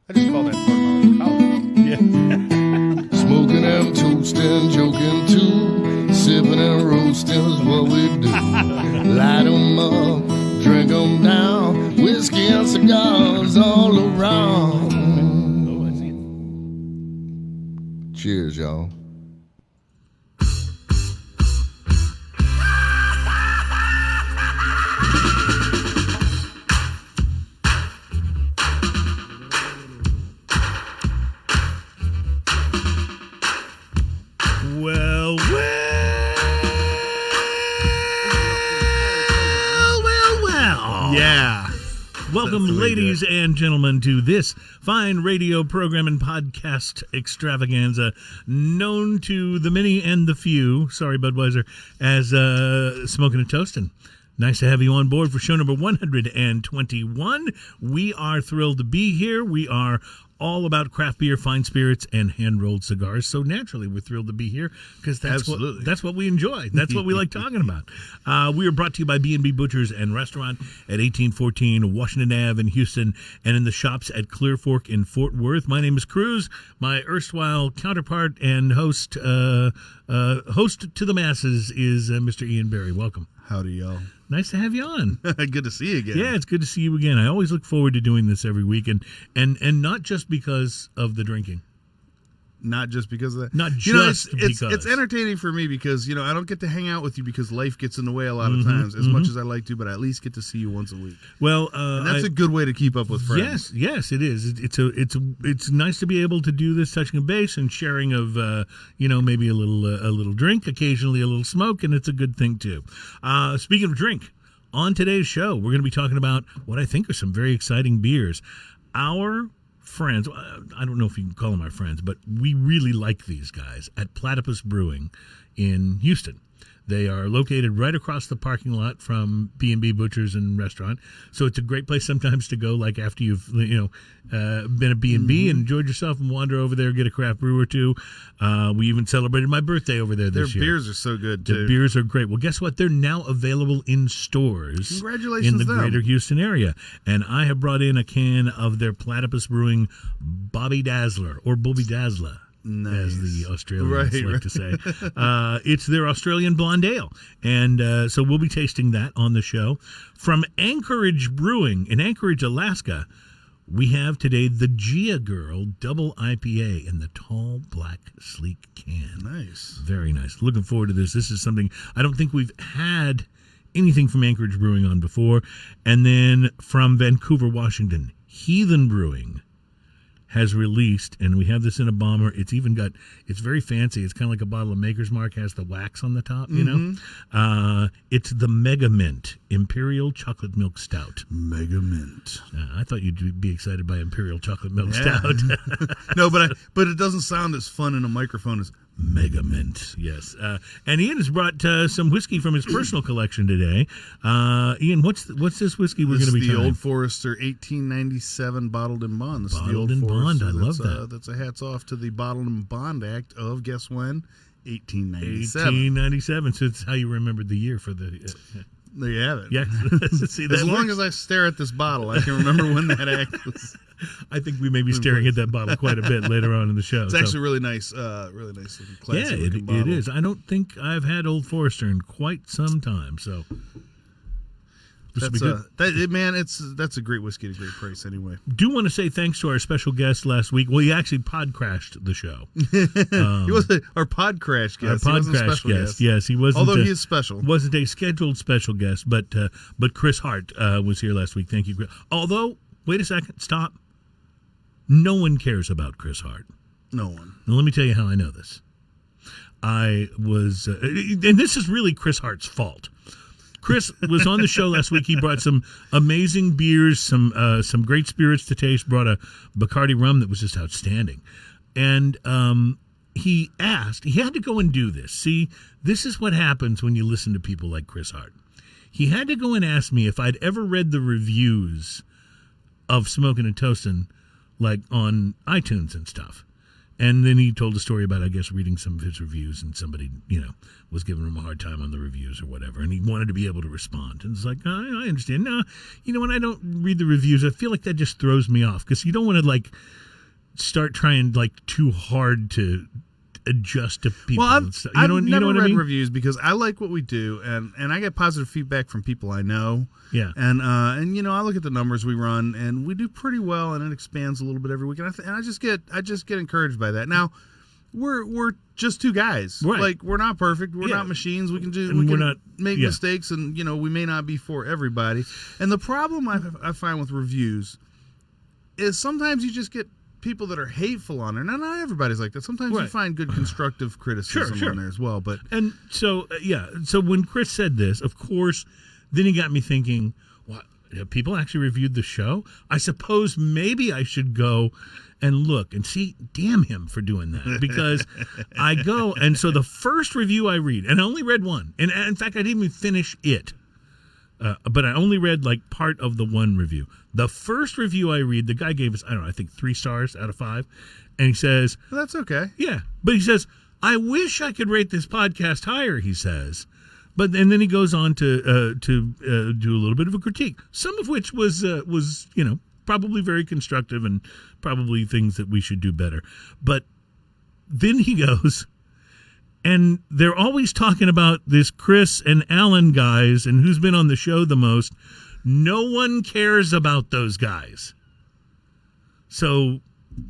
I just call that Fort College. Yeah. Smoking and toasting, joking too. Sipping and roasting is what we do. Light 'em up, drink 'em down. Whiskey and cigars all around. Oh, I see it. Cheers, y'all. Yeah. Welcome, ladies and gentlemen, to this fine radio program and podcast extravaganza known to the many and the few, sorry, Budweiser, as Smoking and Toasting. Nice to have you on board for show number 121. We are thrilled to be here. We are all about craft beer, fine spirits, and hand-rolled cigars. So naturally, we're thrilled to be here because that's what we enjoy. That's what we like talking about. We are brought to you by B&B Butchers and Restaurant at 1814 Washington Ave in Houston and in the shops at Clear Fork in Fort Worth. My name is Cruz. My erstwhile counterpart and host to the masses is Mr. Ian Berry. Welcome. Howdy, y'all. Nice to have you on. Good to see you again. Yeah, it's good to see you again. I always look forward to doing this every week, and not just because of the drinking. Not just because of that. Not just because. It's entertaining for me because, I don't get to hang out with you because life gets in the way a lot of times as much as I like to, but I at least get to see you once a week. Well, and that's a good way to keep up with friends. Yes, it is. It's nice to be able to do this touching a base and sharing of, maybe a little drink, occasionally a little smoke, and it's a good thing too. Speaking of drink, on today's show, we're going to be talking about what I think are some very exciting beers. Our friends, I don't know if you can call them our friends, but we really like these guys at Platypus Brewing in Houston. They are located right across the parking lot from B&B Butchers and Restaurant. So it's a great place sometimes to go, like after you've been at B&B and enjoyed yourself and wander over there, get a craft brew or two. We even celebrated my birthday over there this year. Their beers are so good, too. The beers are great. Well, guess what? They're now available in stores. Congratulations in the greater Houston area. And I have brought in a can of their Platypus Brewing Bobby Dazzler, or Bobby Dazzler. Nice. As the Australians like to say. It's their Australian Blonde Ale. And so we'll be tasting that on the show. From Anchorage Brewing in Anchorage, Alaska, we have today the Gia Girl Double IPA in the tall, black, sleek can. Nice. Very nice. Looking forward to this. This is something I don't think we've had anything from Anchorage Brewing on before. And then from Vancouver, Washington, Heathen Brewing has released, and we have this in a bomber. It's very fancy. It's kind of like a bottle of Maker's Mark, has the wax on the top, It's the Mega Mint Imperial Chocolate Milk Stout. Mega Mint. I thought you'd be excited by Imperial Chocolate Milk Stout. No, but it doesn't sound as fun in a microphone as Mega Mint, yes. And Ian has brought some whiskey from his personal collection today. Ian, what's this whiskey we're going to be trying? This is the Old Forester 1897 Bottled in Bond. This Bottled is the Old in Forester. Bond, I love that. That's a hats off to the Bottled in Bond Act of, guess when? 1897. 1897, so it's how you remembered the year for the... There you have it. Yeah. See, as long as I stare at this bottle, I can remember when that act was. I think we may be staring at that bottle quite a bit later on in the show. It's actually really nice looking, classy looking bottle. It is. I don't think I've had Old Forester in quite some time, so this will be good. That's a great whiskey at a great price anyway. Do want to say thanks to our special guest last week. Well, he actually pod-crashed the show. He was our pod crash guest. Our pod crash guest. Yes, he wasn't. Although he is special. Wasn't a scheduled special guest, but Chris Hart was here last week. Thank you, Chris. Although, wait a second, stop. No one cares about Chris Hart. No one. Now, let me tell you how I know this. I was, and this is really Chris Hart's fault. Chris was on the show last week. He brought some amazing beers, some great spirits to taste. Brought a Bacardi rum that was just outstanding, and he had to go and do this. See, this is what happens when you listen to people like Chris Hart. He had to go and ask me if I'd ever read the reviews of Smoking and Toasting, like on iTunes and stuff. And then he told a story about, I guess, reading some of his reviews, and somebody, was giving him a hard time on the reviews or whatever, and he wanted to be able to respond. And it's like, I understand. No, when I don't read the reviews, I feel like that just throws me off, because you don't want to, start trying, too hard to adjust to people. Well, I've never read I mean? reviews because I like what we do, and I get positive feedback from people I know. Yeah. And I look at the numbers we run, and we do pretty well, and it expands a little bit every week. And I just get encouraged by that. Now, we're just two guys. Right. We're not perfect. We're not machines. We can make mistakes, and we may not be for everybody. And the problem I find with reviews is sometimes you just get people that are hateful on there. Now, not everybody's like that. Sometimes you find good constructive criticism on there as well. But and so so when Chris said this, of course, then he got me thinking, what, people actually reviewed the show? I suppose maybe I should go and look and see. Damn him for doing that, because I go, and so the first review I read, and I only read one, and in fact I didn't even finish it. But I only read part of the one review. The first review I read, the guy gave us, I think 3 stars out of 5. And he says, well, that's okay. Yeah. But he says, I wish I could rate this podcast higher, he says. And then he goes on to do a little bit of a critique, some of which was probably very constructive and probably things that we should do better. But then he goes, and they're always talking about this Chris and Alan guys and who's been on the show the most. No one cares about those guys. So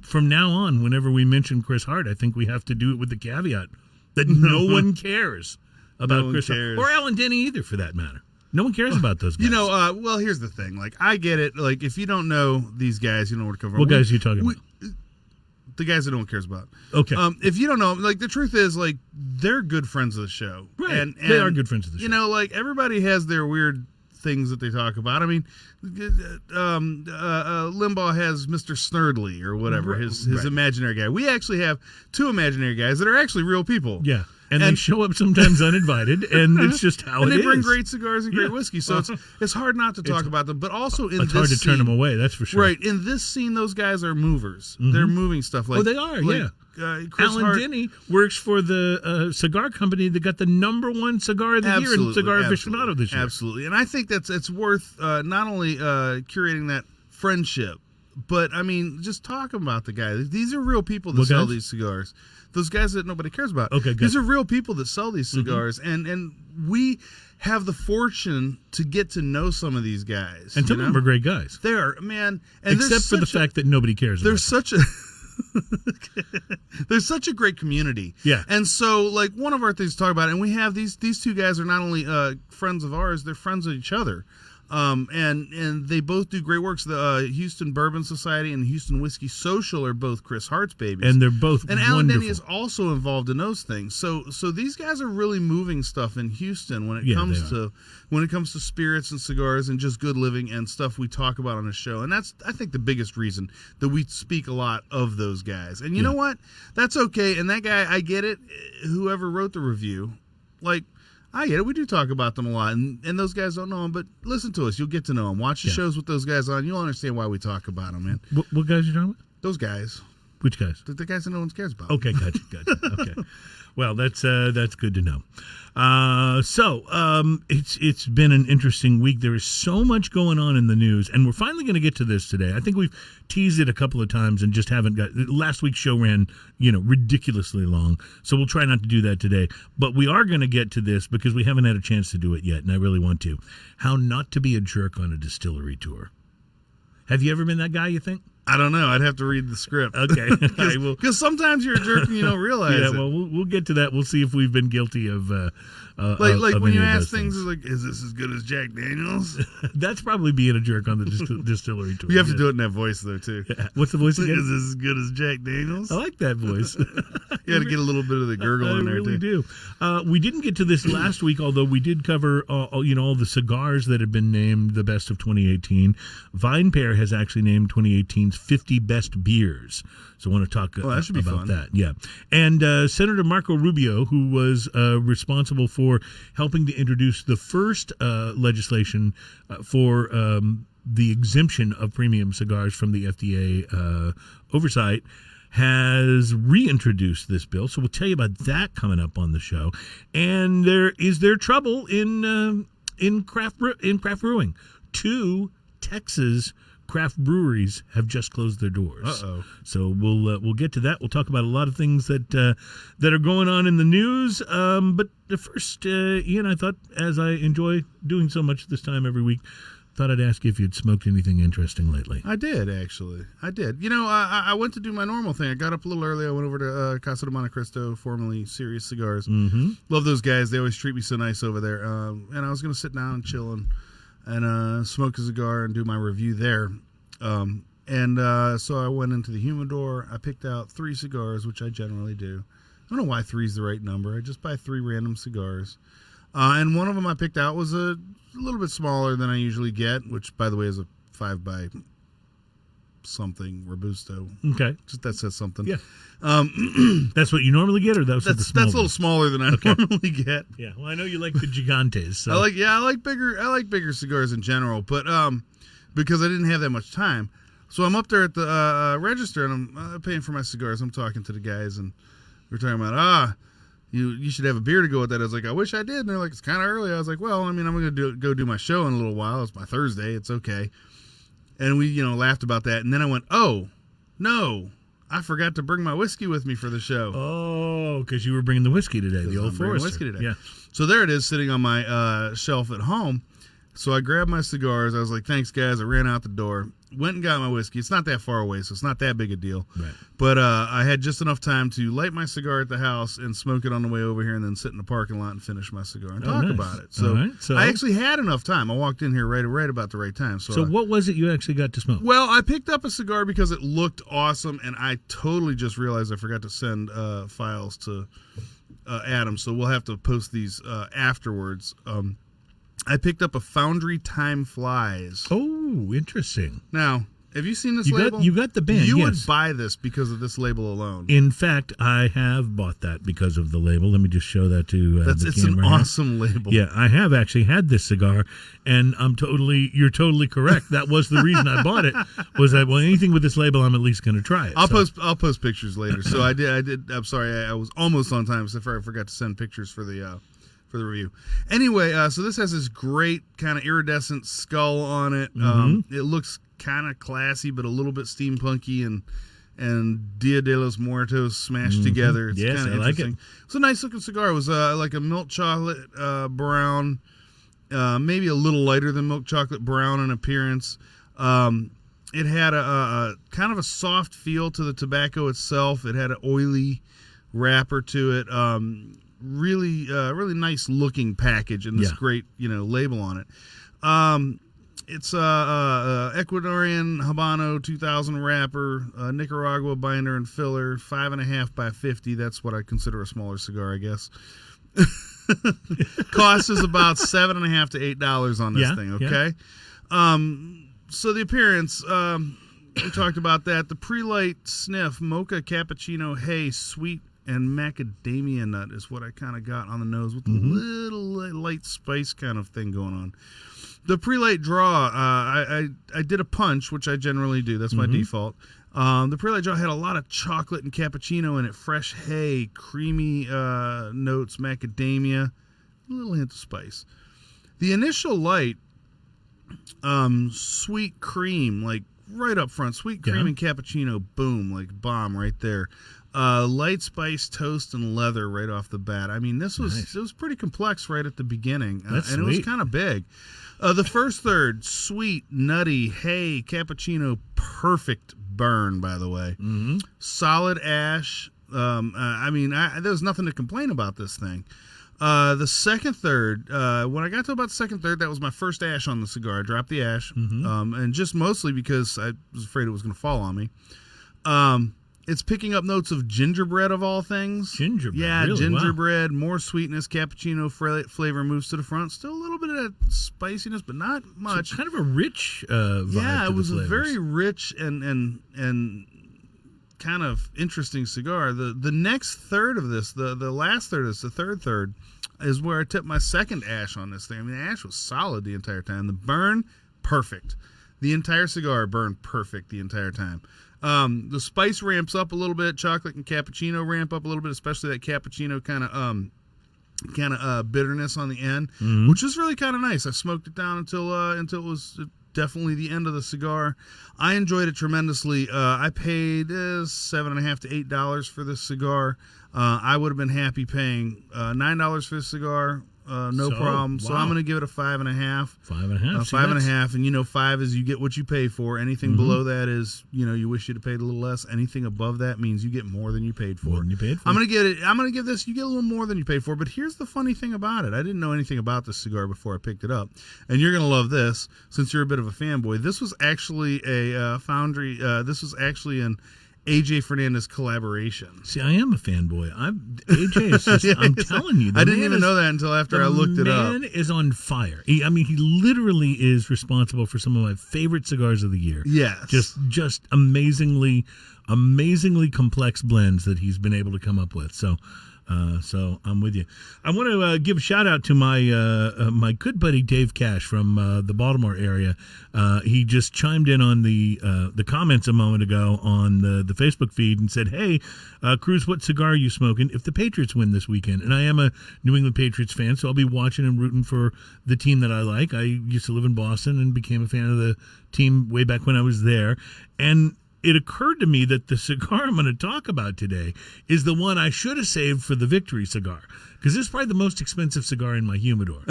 from now on, whenever we mention Chris Hart, I think we have to do it with the caveat that no one cares about Chris Hart. Or Alan Denny either, for that matter. No one cares about those guys. Well, here's the thing. I get it. If you don't know these guys, you know where to come from. What guys are you talking about? The guys that no one cares about. Okay. If you don't know, the truth is, they're good friends of the show. Right. And they are good friends of the show. Everybody has their weird things that they talk about. I mean, Limbaugh has Mr. Snurdly or whatever, his imaginary guy. We actually have 2 imaginary guys that are actually real people. Yeah. And they show up sometimes uninvited, and it's just how it is. And they bring great cigars and great whiskey, so it's hard not to talk about them. But also in this scene, it's hard to turn them away, that's for sure. Right. In this scene, those guys are movers. Mm-hmm. They're moving stuff. They are, yeah. Alan Denny works for the cigar company that got the #1 cigar of the year in Cigar Aficionado this year. Absolutely. And I think it's worth not only curating that friendship, but, just talking about the guy. These are real people that sell these cigars. Those guys that nobody cares about. Okay, good. These are real people that sell these cigars, and we have the fortune to get to know some of these guys. And some of them are great guys. They are, man. And except for the fact that nobody cares about them. There's such a great community. Yeah. And so, one of our things to talk about, and we have these 2 guys are not only friends of ours, they're friends of each other. And they both do great works. The Houston Bourbon Society and Houston Whiskey Social are both Chris Hart's babies, and they're both and wonderful. Alan Denny is also involved in those things. So these guys are really moving stuff in Houston when it comes to spirits and cigars and just good living and stuff we talk about on the show. And that's, I think, the biggest reason that we speak a lot of those guys. And you know what? That's okay. And that guy, I get it. Whoever wrote the review, I get it. We do talk about them a lot, and those guys don't know them, but listen to us. You'll get to know them. Watch the shows with those guys on. You'll understand why we talk about them, man. What guys are you talking about? Those guys. Which guys? The guys that no one cares about. Okay, gotcha. Okay. Well, that's good to know. It's been an interesting week. There is so much going on in the news, and we're finally going to get to this today. I think we've teased it a couple of times and just haven't got. Last week's show ran, ridiculously long, so we'll try not to do that today. But we are going to get to this because we haven't had a chance to do it yet, and I really want to. How not to be a jerk on a distillery tour. Have you ever been that guy, you think? I don't know. I'd have to read the script. Okay. Because sometimes you're a jerk and you don't realize it. Yeah, well, we'll get to that. We'll see if we've been guilty of when you ask things like, is this as good as Jack Daniels? That's probably being a jerk on the distillery tour. You have to do it in that voice, though, too. Yeah. What's the voice again? Is this as good as Jack Daniels? I like that voice. You got to get a little bit of the gurgle in there, too. I really do. We didn't get to this last week, although we did cover all the cigars that have been named the best of 2018. VinePair has actually named 2018's 50 best beers. So I want to talk about fun. that. Yeah. And Senator Marco Rubio, who was responsible for helping to introduce the first legislation for the exemption of premium cigars from the FDA oversight, has reintroduced this bill, so we'll tell you about that coming up on the show. And there is trouble in craft brewing. 2 Texas craft breweries have just closed their doors. Uh-oh. So we'll get to that. We'll talk about a lot of things that are going on in the news. But first, Ian, I thought, as I enjoy doing so much this time every week, thought I'd ask you if you'd smoked anything interesting lately. I did, actually. I did. You know, I went to do my normal thing. I got up a little early. I went over to Casa de Monte Cristo, formerly Serious Cigars. Mm-hmm. Love those guys. They always treat me so nice over there. And I was going to sit down and chill and smoke a cigar and do my review there. So I went into the humidor. I picked out 3 cigars, which I generally do. I don't know why 3 is the right number. I just buy 3 random cigars. And one of them I picked out was a little bit smaller than I usually get, which, by the way, is a 5 by something Robusto. Okay. Just that says something. Yeah. That's what you normally get, or that's a little smaller than I normally get. Yeah. Well, I know you like the gigantes. So. I like bigger cigars in general, but because I didn't have that much time, so I'm up there at the register and I'm paying for my cigars. I'm talking to the guys and we're talking about You should have a beer to go with that. I was like, I wish I did. And they're like, it's kind of early. I was like, well, I mean, I'm going to go do my show in a little while. It's my Thursday. It's okay. And we, laughed about that. And then I went, oh, no, I forgot to bring my whiskey with me for the show. Oh, because you were bringing the whiskey today, the Old Forester. Whiskey today. Yeah. So there it is sitting on my shelf at home. So I grabbed my cigars. I was like, thanks, guys. I ran out the door. Went and got my whiskey. It's not that far away, so it's not that big a deal. Right. But I had just enough time to light my cigar at the house and smoke it on the way over here and then sit in the parking lot and finish my cigar and talk about it. So, I actually had enough time. I walked in here right about the right time. So what was it you actually got to smoke? Well, I picked up a cigar because it looked awesome, and I totally just realized I forgot to send files to Adam, so we'll have to post these afterwards. I picked up a Foundry Time Flies. Oh, interesting. Now, have you seen this label? You got the band, You yes. would buy this because of this label alone. In fact, I have bought that because of the label. Let me just show that to the It's camera. an awesome label. Yeah, I have actually had this cigar, and you're totally correct. That was the reason I bought it, was that, well, anything with this label, I'm at least going to try it. I'll post pictures later. So I did. I'm sorry, I was almost on time, except for I forgot to send pictures for the review. Anyway, so this has this great kind of iridescent skull on it. It looks kind of classy, but a little bit steampunky and Dia de los Muertos smashed together. It's yes, kind of interesting. Like it. It's a nice looking cigar. It was like a milk chocolate brown, maybe a little lighter than milk chocolate brown in appearance. It had a kind of a soft feel to the tobacco itself. It had an oily wrapper to it. Really nice looking package and this great label on it. It's Ecuadorian Habano 2000 wrapper, Nicaragua binder and filler, 5.5 by 50. That's what I consider a smaller cigar, I guess. Cost is about $7.50 to $8 on this thing. Okay. So the appearance, we talked about that. The pre-light sniff, mocha cappuccino, hay, sweet and macadamia nut is what I kind of got on the nose with a little light spice kind of thing going on. The pre-light draw, I did a punch, which I generally do. That's my default. The pre-light draw had a lot of chocolate and cappuccino in it, fresh hay, creamy notes, macadamia, a little hint of spice. The initial light, sweet cream, like right up front, sweet cream and cappuccino, boom, like bomb right there. Light spice, toast, and leather right off the bat. I mean, it was pretty complex right at the beginning, and it was kind of big. The first third, sweet, nutty, hay, cappuccino, perfect burn, by the way. Solid ash. There's nothing to complain about this thing. The second third, when I got to about the second third, that was my first ash on the cigar. I dropped the ash, and just mostly because I was afraid it was going to fall on me. It's picking up notes of gingerbread of all things. Gingerbread? Yeah, really? gingerbread, more sweetness, cappuccino flavor moves to the front. Still a little bit of that spiciness, but not much. So kind of a rich vibe. Yeah, it was a very rich and kind of interesting cigar. The next third of this, the last third of this, the third third, is where I tipped my second ash on this thing. I mean, the ash was solid the entire time. The burn, perfect. The entire cigar burned perfect the entire time. The spice ramps up a little bit. Chocolate and cappuccino ramp up a little bit, especially that cappuccino kind of bitterness on the end, which is really kind of nice. I smoked it down until it was definitely the end of the cigar. I enjoyed it tremendously. I paid $7.50 to $8 for this cigar. I would have been happy paying $9 for this cigar. No problem. So I'm going to give it a 5.5. 5.5. 5.5, and 5 is you get what you pay for. Anything below that is, you wish you'd have paid a little less. Anything above that means you get more than you paid for. More than you paid for. I'm going to give this, you get a little more than you paid for. But here's the funny thing about it. I didn't know anything about this cigar before I picked it up, and you're going to love this since you're a bit of a fanboy. This was actually a Foundry. This was actually an AJ Fernandez collaboration. See, I am a fanboy. AJ is just, I'm telling you. I didn't even know that until after I looked it up. The man is on fire. He literally is responsible for some of my favorite cigars of the year. Yes. Just amazingly complex blends that he's been able to come up with. So I'm with you. I want to give a shout out to my good buddy Dave Cash from the Baltimore area. He just chimed in on the comments a moment ago on the Facebook feed and said, "Hey, Cruz, what cigar are you smoking if the Patriots win this weekend?" And I am a New England Patriots fan, so I'll be watching and rooting for the team that I like. I used to live in Boston and became a fan of the team way back when I was there. And it occurred to me that the cigar I'm going to talk about today is the one I should have saved for the Victory cigar, because this is probably the most expensive cigar in my humidor.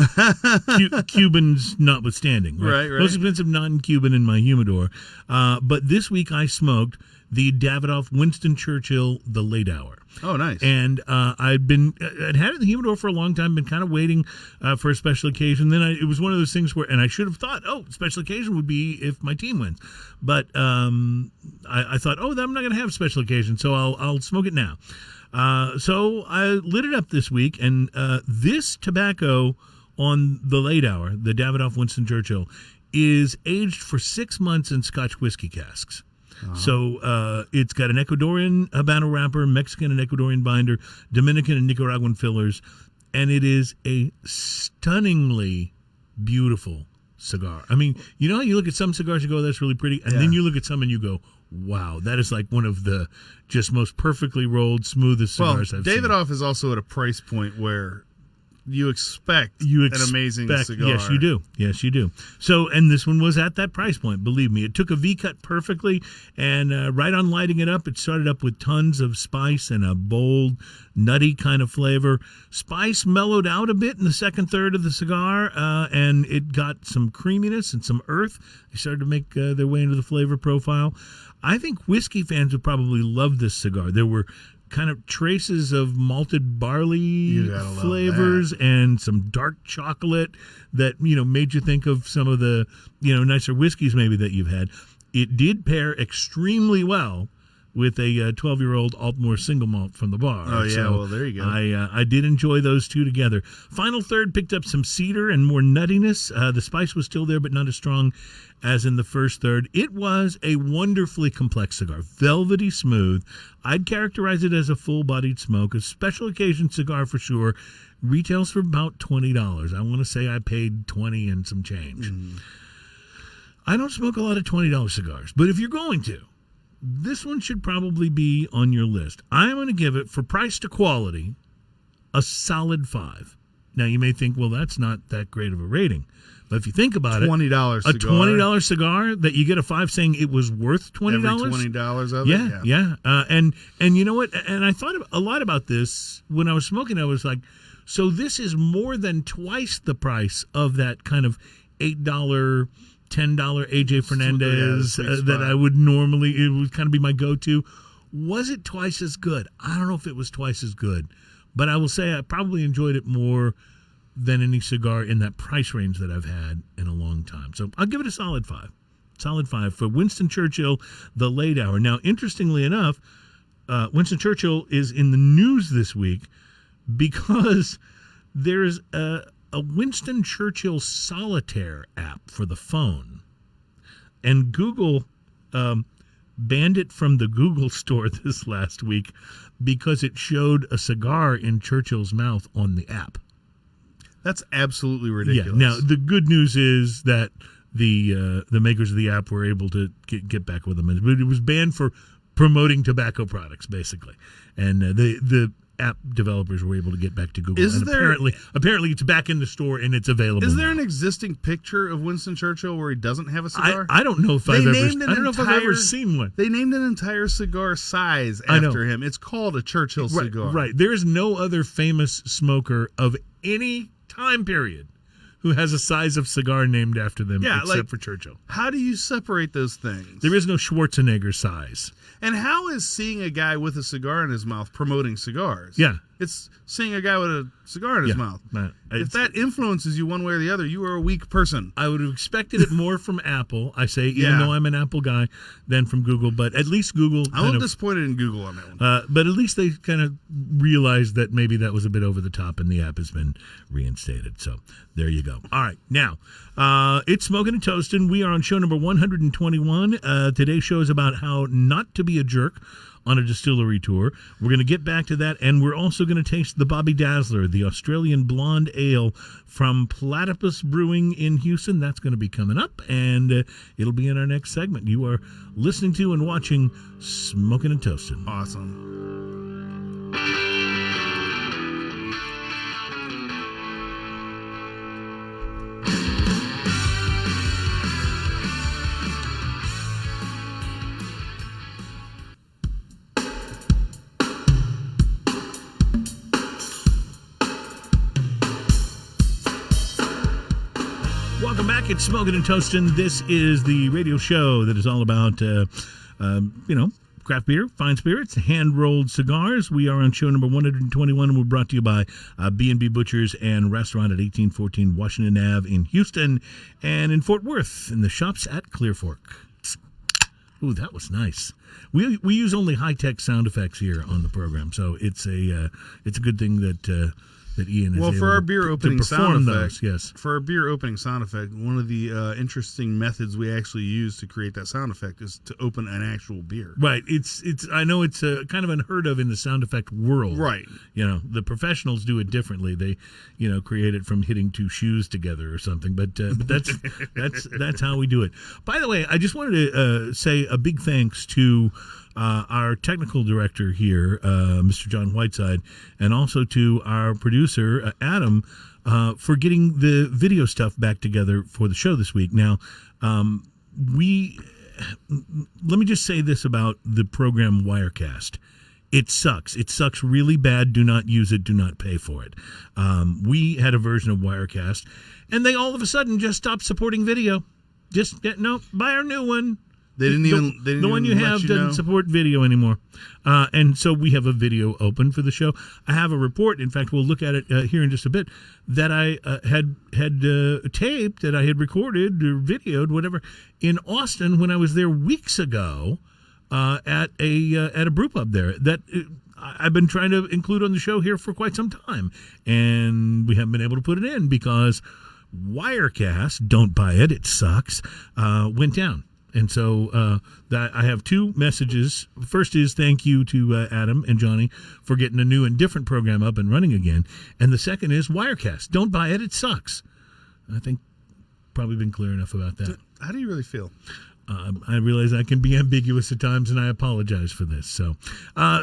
Cubans notwithstanding. Right. Most expensive non-Cuban in my humidor. But this week I smoked the Davidoff Winston Churchill, the Late Hour. Oh, nice. And I'd had it in the humidor for a long time, been kind of waiting for a special occasion. Then it was one of those things where, and I should have thought, special occasion would be if my team wins. But I thought, I'm not going to have a special occasion, so I'll smoke it now. So I lit it up this week, and this tobacco on the Late Hour, the Davidoff Winston Churchill, is aged for 6 months in Scotch whiskey casks. So it's got an Ecuadorian Habano wrapper, Mexican and Ecuadorian binder, Dominican and Nicaraguan fillers, and it is a stunningly beautiful cigar. I mean, you know how you look at some cigars and go, that's really pretty, and then you look at some and you go, wow, that is like one of the just most perfectly rolled, smoothest cigars I've seen. Davidoff is also at a price point where you expect an amazing cigar. Yes, you do. Yes, you do. So, and this one was at that price point, believe me. It took a V-cut perfectly, and right on lighting it up, it started up with tons of spice and a bold, nutty kind of flavor. Spice mellowed out a bit in the second third of the cigar, and it got some creaminess and some earth. They started to make their way into the flavor profile. I think whiskey fans would probably love this cigar. There were kind of traces of malted barley flavors and some dark chocolate that made you think of some of the nicer whiskeys maybe that you've had. It did pair extremely well with a 12-year-old Altmore single malt from the bar. Oh, yeah, well, there you go. I did enjoy those two together. Final third picked up some cedar and more nuttiness. The spice was still there, but not as strong as in the first third. It was a wonderfully complex cigar, velvety smooth. I'd characterize it as a full-bodied smoke, a special occasion cigar for sure. Retails for about $20. I want to say I paid $20 and some change. I don't smoke a lot of $20 cigars, but if you're going to, this one should probably be on your list. I'm going to give it, for price to quality, a solid 5. Now, you may think, well, that's not that great of a rating. But if you think about $20 cigar. A $20 cigar that you get a 5 saying it was worth $20. Every $20 of it? Yeah. And you know what? And I thought a lot about this when I was smoking. I was like, so this is more than twice the price of that kind of $8, $10 AJ Fernandez that I would normally, it would kind of be my go-to. Was it twice as good? I don't know if it was twice as good, but I will say I probably enjoyed it more than any cigar in that price range that I've had in a long time. So I'll give it a solid 5. Solid 5 for Winston Churchill, the Late Hour. Now, interestingly enough, Winston Churchill is in the news this week because there's a Winston Churchill Solitaire app for the phone. And Google banned it from the Google store this last week because it showed a cigar in Churchill's mouth on the app. That's absolutely ridiculous. Yeah. Now, the good news is that the makers of the app were able to get back with them. It was banned for promoting tobacco products, basically, and the app developers were able to get back to Google. Apparently it's back in the store and it's available. Is there now. an existing picture of Winston Churchill where he doesn't have a cigar? I don't know if I've ever seen one. They named an entire cigar size after him. It's called a Churchill cigar. Right. There is no other famous smoker of any time period who has a size of cigar named after them except for Churchill. How do you separate those things? There is no Schwarzenegger size. And how is seeing a guy with a cigar in his mouth promoting cigars? Yeah. It's seeing a guy with a cigar in his mouth. If that influences you one way or the other, you are a weak person. I would have expected it more from Apple, I say, even though I'm an Apple guy, than from Google. But at least Google... I'm a little disappointed in Google on that one. But at least they kind of realized that maybe that was a bit over the top and the app has been reinstated. So there you go. All right. Now, it's Smoking and Toasting. We are on show number 121. Today's show is about how not to be a jerk on a distillery tour. We're going to get back to that, and we're also going to taste the Bobby Dazzler, the Australian blonde ale from Platypus Brewing in Houston. That's going to be coming up, and it'll be in our next segment. You are listening to and watching Smoking and Toasting. Awesome. Welcome back. It's Smoking and Toasting. This is the radio show that is all about, craft beer, fine spirits, hand-rolled cigars. We are on show number 121, and we're brought to you by B&B Butchers and Restaurant at 1814 Washington Ave in Houston and in Fort Worth in the shops at Clear Fork. Ooh, that was nice. We use only high-tech sound effects here on the program, so it's a good thing that Ian is able for our beer opening sound effect, yes. For our beer opening sound effect, one of the interesting methods we actually use to create that sound effect is to open an actual beer. Right. It's. I know it's kind of unheard of in the sound effect world. Right. The professionals do it differently. They, create it from hitting two shoes together or something. But that's how we do it. By the way, I just wanted to say a big thanks to our technical director here, Mr. John Whiteside, and also to our producer, Adam, for getting the video stuff back together for the show this week. Now, let me just say this about the program Wirecast. It sucks. It sucks really bad. Do not use it. Do not pay for it. We had a version of Wirecast, and they all of a sudden just stopped supporting video. Buy our new one. The one you have doesn't support video anymore, and so we have a video open for the show. I have a report. In fact, we'll look at it here in just a bit. That I had taped, that I had recorded or videoed, whatever, in Austin when I was there weeks ago at a brew pub there. That I've been trying to include on the show here for quite some time, and we haven't been able to put it in because Wirecast, don't buy it, it sucks, went down. And so that I have two messages. First is thank you to Adam and Johnny for getting a new and different program up and running again. And the second is Wirecast. Don't buy it. It sucks. I think probably been clear enough about that. How do you really feel? I realize I can be ambiguous at times, and I apologize for this. So,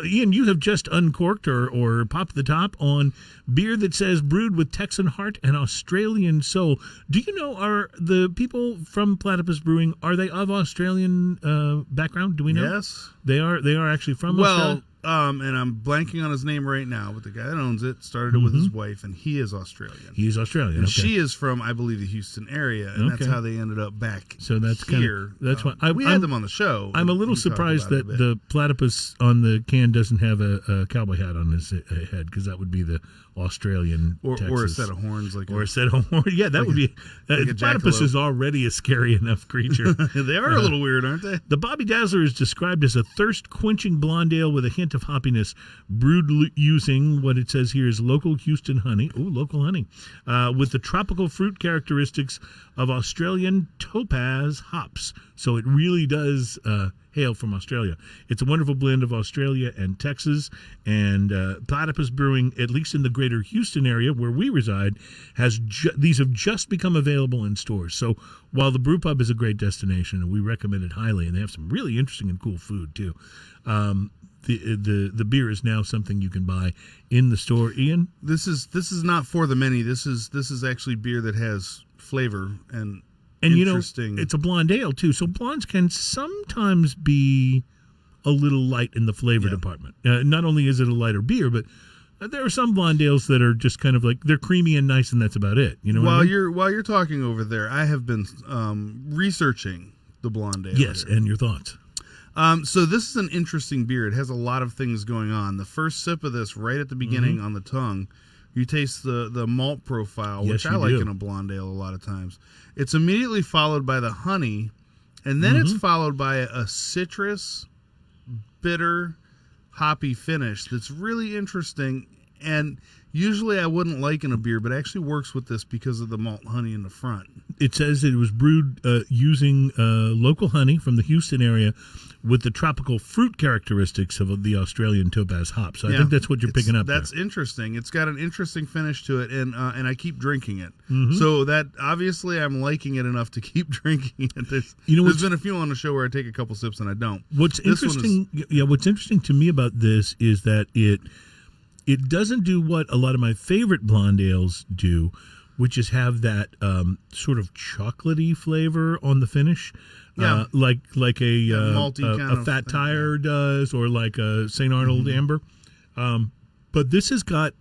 Ian, you have just uncorked or popped the top on beer that says brewed with Texan heart and Australian soul. Do you know, are the people from Platypus Brewing, are they of Australian background? Do we know? Yes. They are actually from Australia? And I'm blanking on his name right now, but the guy that owns it started it with his wife, and he is Australian. He is Australian. And okay. she is from, I believe, the Houston area, and that's how they ended up back. So that's here. That's why we had them on the show. I'm a little surprised that the platypus on the can doesn't have a cowboy hat on his head, because that would be the Australian or a set of horns, a set of horns. Yeah, that would be. Platypus is already a scary enough creature. They are a little weird, aren't they? The Bobby Dazzler is described as a thirst-quenching blonde ale with a hint hint of hoppiness, brewed using what it says here is local Houston honey. Ooh, local honey. With the tropical fruit characteristics of Australian topaz hops. So it really does hail from Australia. It's a wonderful blend of Australia and Texas, and Platypus Brewing, at least in the greater Houston area where we reside, has these have just become available in stores. So while the brew pub is a great destination, and we recommend it highly, and they have some really interesting and cool food too, the beer is now something you can buy in the store. Ian, this is not for the many. This is actually beer that has flavor and it's a blonde ale too. So blondes can sometimes be a little light in the flavor department. Not only is it a lighter beer, but there are some blonde ales that are just kind of like they're creamy and nice, and that's about it. You know. While you're talking over there, I have been researching the blonde ale. Yes, here. And your thoughts. So this is an interesting beer. It has a lot of things going on. The first sip of this, right at the beginning on the tongue, you taste the malt profile, which I like in a blonde ale a lot of times. It's immediately followed by the honey, and then it's followed by a citrus, bitter, hoppy finish that's really interesting. And usually I wouldn't like in a beer, but it actually works with this because of the malt honey in the front. It says it was brewed using local honey from the Houston area with the tropical fruit characteristics of the Australian topaz hop. So I think that's what you're picking up. That's interesting. It's got an interesting finish to it, and I keep drinking it. Mm-hmm. So that obviously I'm liking it enough to keep drinking it. There's been a few on the show where I take a couple sips and I don't. What's interesting to me about this is that it doesn't do what a lot of my favorite blonde ales do, which is have that sort of chocolatey flavor on the finish. Yeah. Like a malty Fat Tire does, or like a St. Arnold Amber. But this has got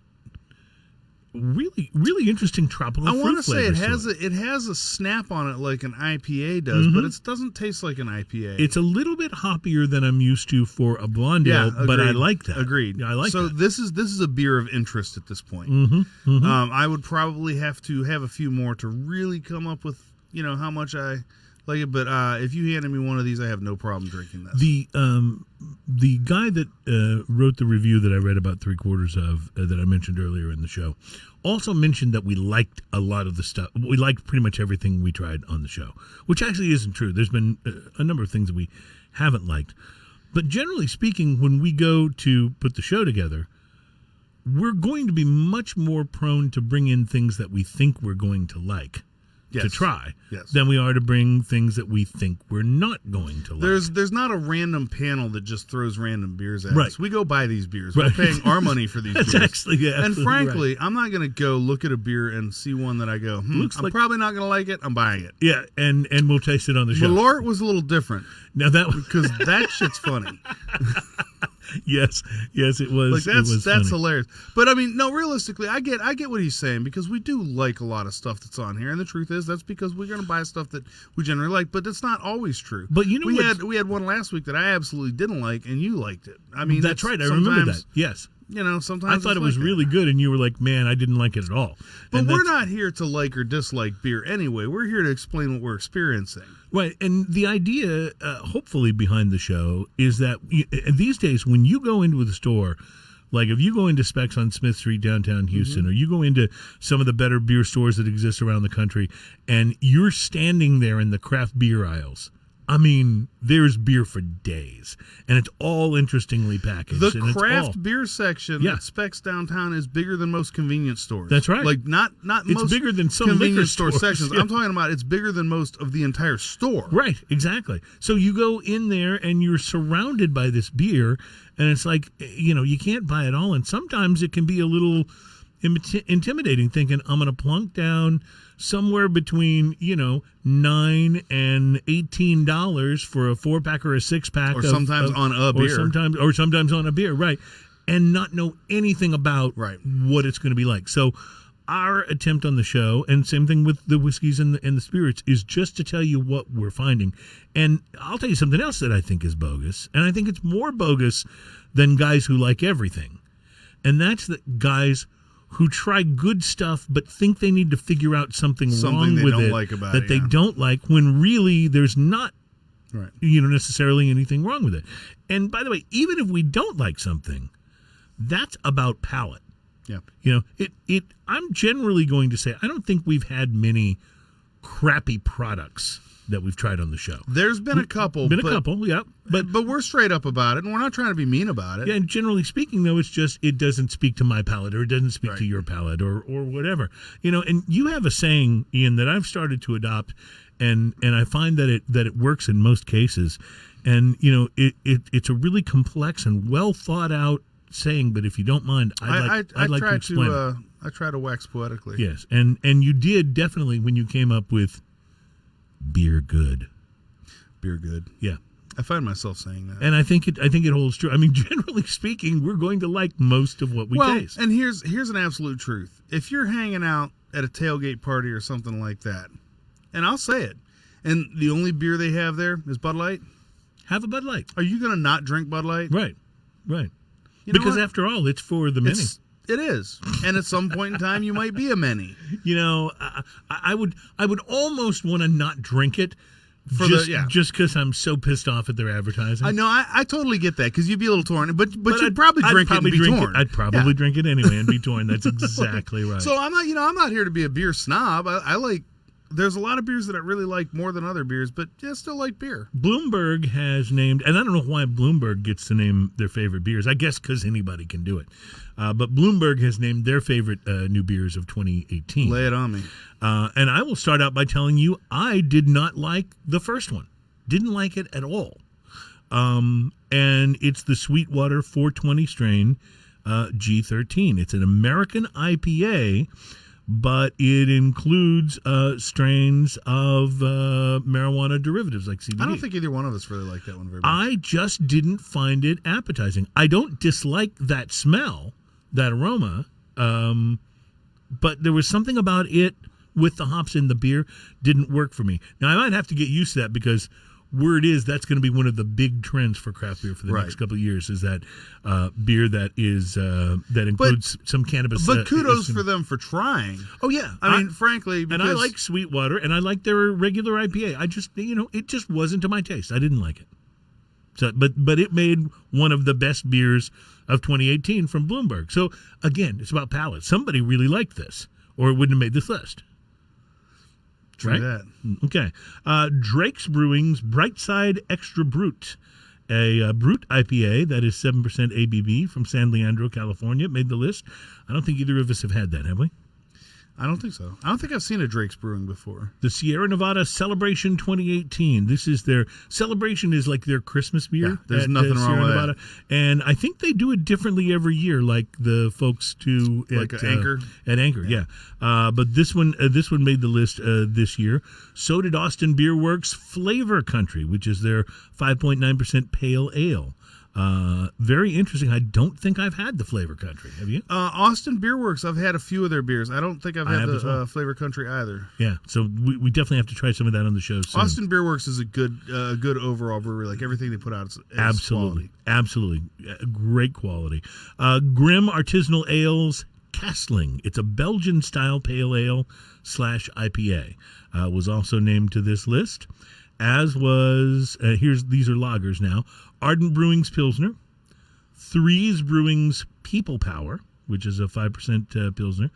really, really interesting tropical fruit flavors. I want to say it has a snap on it like an IPA does, but it doesn't taste like an IPA. It's a little bit hoppier than I'm used to for a blonde ale, but I like that. Agreed. I like that. So this is a beer of interest at this point. I would probably have to have a few more to really come up with how much I like it, but if you handed me one of these, I have no problem drinking this. The guy that wrote the review that I read about 3/4 of that I mentioned earlier in the show also mentioned that we liked a lot of the stuff. We liked pretty much everything we tried on the show, which actually isn't true. There's been a number of things that we haven't liked. But generally speaking, when we go to put the show together, we're going to be much more prone to bring in things that we think we're going to like. To try than we are to bring things that we think we're not going to like. There's not a random panel that just throws random beers at us. We go buy these beers. We're paying our money for these beers. And frankly, I'm not going to go look at a beer and see one that I go, I'm probably not going to like it. I'm buying it. Yeah, and we'll taste it on the show. Malort was a little different. Now because that shit's funny. Yes, it was. That's hilarious. But I mean, no, realistically, I get what he's saying, because we do like a lot of stuff that's on here, and the truth is that's because we're going to buy stuff that we generally like. But that's not always true. But we had one last week that I absolutely didn't like, and you liked it. I mean, that's right. I remember that. Yes. Sometimes I thought it was really good, and you were like, "Man, I didn't like it at all." But we're not here to like or dislike beer anyway. We're here to explain what we're experiencing. Right, and the idea, hopefully, behind the show is that these days, when you go into the store, like if you go into Specs on Smith Street, downtown Houston, or you go into some of the better beer stores that exist around the country, and you're standing there in the craft beer aisles, I mean, there's beer for days, and it's all interestingly packaged. The craft beer section at Specs downtown is bigger than most convenience stores. That's right. Like not it's most bigger than some convenience store stores. sections. I'm talking about it's bigger than most of the entire store. Right, exactly. So you go in there and you're surrounded by this beer, and it's like, you can't buy it all, and sometimes it can be a little intimidating, thinking I'm going to plunk down somewhere between $9 and $18 for a 4-pack or a 6-pack, or sometimes on a beer, or sometimes on a beer, right? And not know anything about what it's going to be like. So our attempt on the show, and same thing with the whiskeys and the spirits, is just to tell you what we're finding. And I'll tell you something else that I think is bogus, and I think it's more bogus than guys who like everything, and that's that guys who try good stuff but think they need to figure out something wrong with it like about that it, they don't like, when really there's not necessarily anything wrong with it. And by the way, even if we don't like something, that's about palate. Yeah. I'm generally going to say I don't think we've had many crappy products that we've tried on the show. There's been a couple. Yeah. But we're straight up about it, and we're not trying to be mean about it. Yeah, and generally speaking, though, it's just it doesn't speak to my palate, or it doesn't speak to your palate, or whatever. And you have a saying, Ian, that I've started to adopt, and I find that it works in most cases. And it's a really complex and well thought out saying, but if you don't mind, I'd like to explain it. I try to wax poetically. Yes, and you did definitely when you came up with beer good. Beer good. Yeah. I find myself saying that. And I think it holds true. I mean, generally speaking, we're going to like most of what we taste. And here's an absolute truth. If you're hanging out at a tailgate party or something like that, and I'll say it, and the only beer they have there is Bud Light, have a Bud Light. Are you going to not drink Bud Light? Right. Because after all, it's for the many. It is. And at some point in time, you might be a many. I would almost want to not drink it just because I'm so pissed off at their advertising. I know. I totally get that because you'd be a little torn. But you'd probably drink it and be torn. I'd probably drink it anyway and be torn. That's exactly right. So I'm not here to be a beer snob. I like. There's a lot of beers that I really like more than other beers, but I still like beer. Bloomberg has named, and I don't know why Bloomberg gets to name their favorite beers. I guess because anybody can do it. But Bloomberg has named their favorite new beers of 2018. Lay it on me. And I will start out by telling you I did not like the first one. Didn't like it at all. And it's the Sweetwater 420 strain G13. It's an American IPA, but it includes strains of marijuana derivatives like CBD. I don't think either one of us really like that one very much. I just didn't find it appetizing. I don't dislike that smell, that aroma, but there was something about it with the hops in the beer didn't work for me. Now, I might have to get used to that because word is that's going to be one of the big trends for craft beer for the next couple of years is that beer that is that includes some cannabis. But kudos for them for trying. Oh yeah, I mean, frankly, and I like Sweetwater and I like their regular IPA. I just it just wasn't to my taste. I didn't like it. So, but it made one of the best beers of 2018 from Bloomberg. So again, it's about palate. Somebody really liked this, or it wouldn't have made this list. Try that. Okay. Drake's Brewing's Brightside Extra Brut, a Brut IPA that is 7% ABV from San Leandro, California, made the list. I don't think either of us have had that, have we? I don't think so. I don't think I've seen a Drake's Brewing before. The Sierra Nevada Celebration 2018. This is their Celebration is like their Christmas beer. Yeah, there's nothing wrong with Nevada. That. And I think they do it differently every year, like the folks do at Anchor. At Anchor, yeah. But this one made the list this year. So did Austin Beer Works Flavor Country, which is their 5.9% pale ale. Very interesting. I don't think I've had the Flavor Country. Have you? Austin Beer Works, I've had a few of their beers. I don't think I've had the Flavor Country either. Yeah, so we definitely have to try some of that on the show soon. Austin Beer Works is a good overall brewery. Like everything they put out is absolutely, quality. Absolutely, great quality. Grim Artisanal Ales Castling. It's a Belgian style pale ale / IPA. Was also named to this list. As was these are lagers now. Ardent Brewing's Pilsner, Threes Brewing's People Power, which is a 5% Pilsner,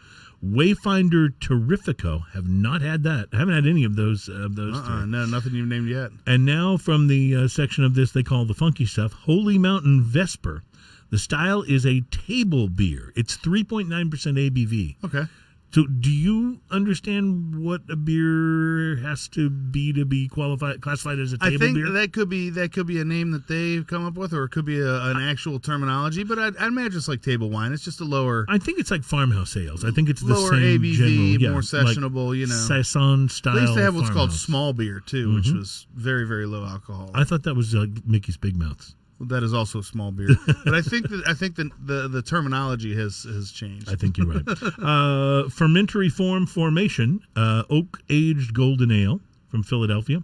Wayfinder Terrifico. Have not had that. I haven't had any of those. Three. No, nothing you've named yet. And now from the section of this they call the funky stuff, Holy Mountain Vesper. The style is a table beer. It's 3.9% ABV. Okay. So do you understand what a beer has to be classified as a table beer? I think that could be a name that they've come up with, or it could be an actual terminology. But I'd imagine it's like table wine. It's just a lower. I think it's like farmhouse ales. I think it's the lower same ABV, general, more sessionable. Like saison style. They used to have what's called farmhouse. small beer too, which was very, very low alcohol. I thought that was like Mickey's Big Mouths. Well, that is also small beer, but I think the terminology has changed. I think you're right. Fermentary Formation, oak aged golden ale from Philadelphia,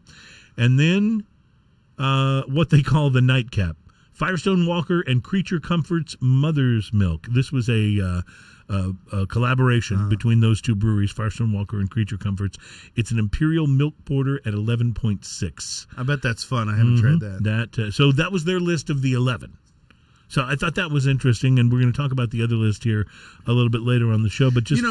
and then what they call the nightcap, Firestone Walker and Creature Comforts Mother's Milk. This was a collaboration between those two breweries, Firestone Walker and Creature Comforts. It's an Imperial Milk Porter at 11.6. I bet that's fun. I haven't tried that. So that was their list of the 11. So I thought that was interesting, and we're going to talk about the other list here a little bit later on the show. But just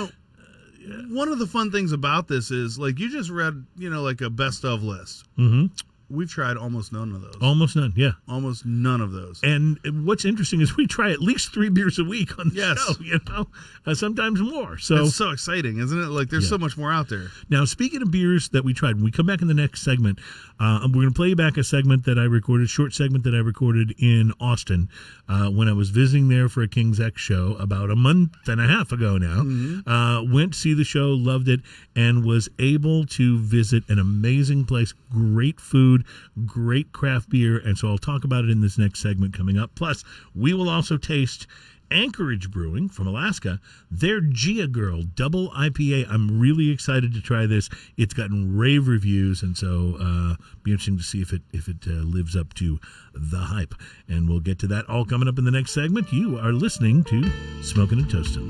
one of the fun things about this is, like, you just read, like a best of list. Mm-hmm. We've tried almost none of those. Almost none, yeah. Almost none of those. And what's interesting is we try at least 3 beers a week on the show, sometimes more. So it's so exciting, isn't it? Like, there's so much more out there. Now, speaking of beers that we tried, when we come back in the next segment, we're going to play you back a segment that I recorded, short segment that I recorded in Austin when I was visiting there for a King's X show about a month and a half ago now. Mm-hmm. Went to see the show, loved it, and was able to visit an amazing place, great food, great craft beer, and so I'll talk about it in this next segment coming up. Plus, we will also taste Anchorage Brewing from Alaska, their Gia Girl Double IPA. I'm really excited to try this. It's gotten rave reviews, and so be interesting to see if it lives up to the hype. And we'll get to that all coming up in the next segment. You are listening to Smoking and Toasting.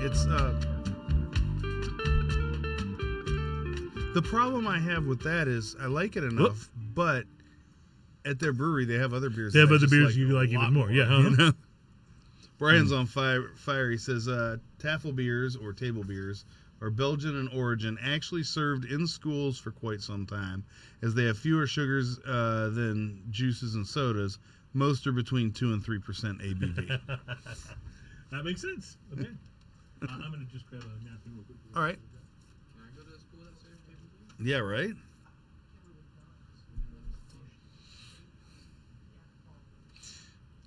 It's the problem I have with that is I like it enough, but at their brewery they have other beers. They have other beers you like even more. Yeah. Brian's on fire. He says taffel beers or table beers are Belgian in origin, actually served in schools for quite some time, as they have fewer sugars than juices and sodas. Most are between 2 and 3% ABV. That makes sense. Okay. I'm going to just grab a napkin real quick. All right. Can I go to the school that serves table beer? Yeah, right?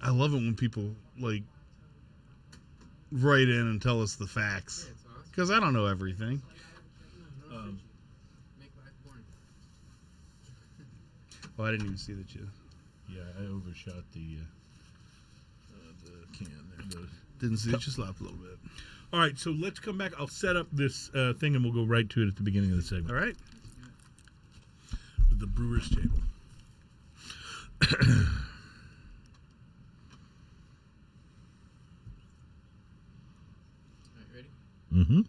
I love it when people, like, write in and tell us the facts. Because I don't know everything. Make life boring. Oh, I didn't even see that you... Yeah, I overshot the can. There it goes. Didn't see it, just slapped a little bit. All right, so let's come back. I'll set up this thing, and we'll go right to it at the beginning of the segment. All right. The brewer's table. All right, ready? Mm-hmm.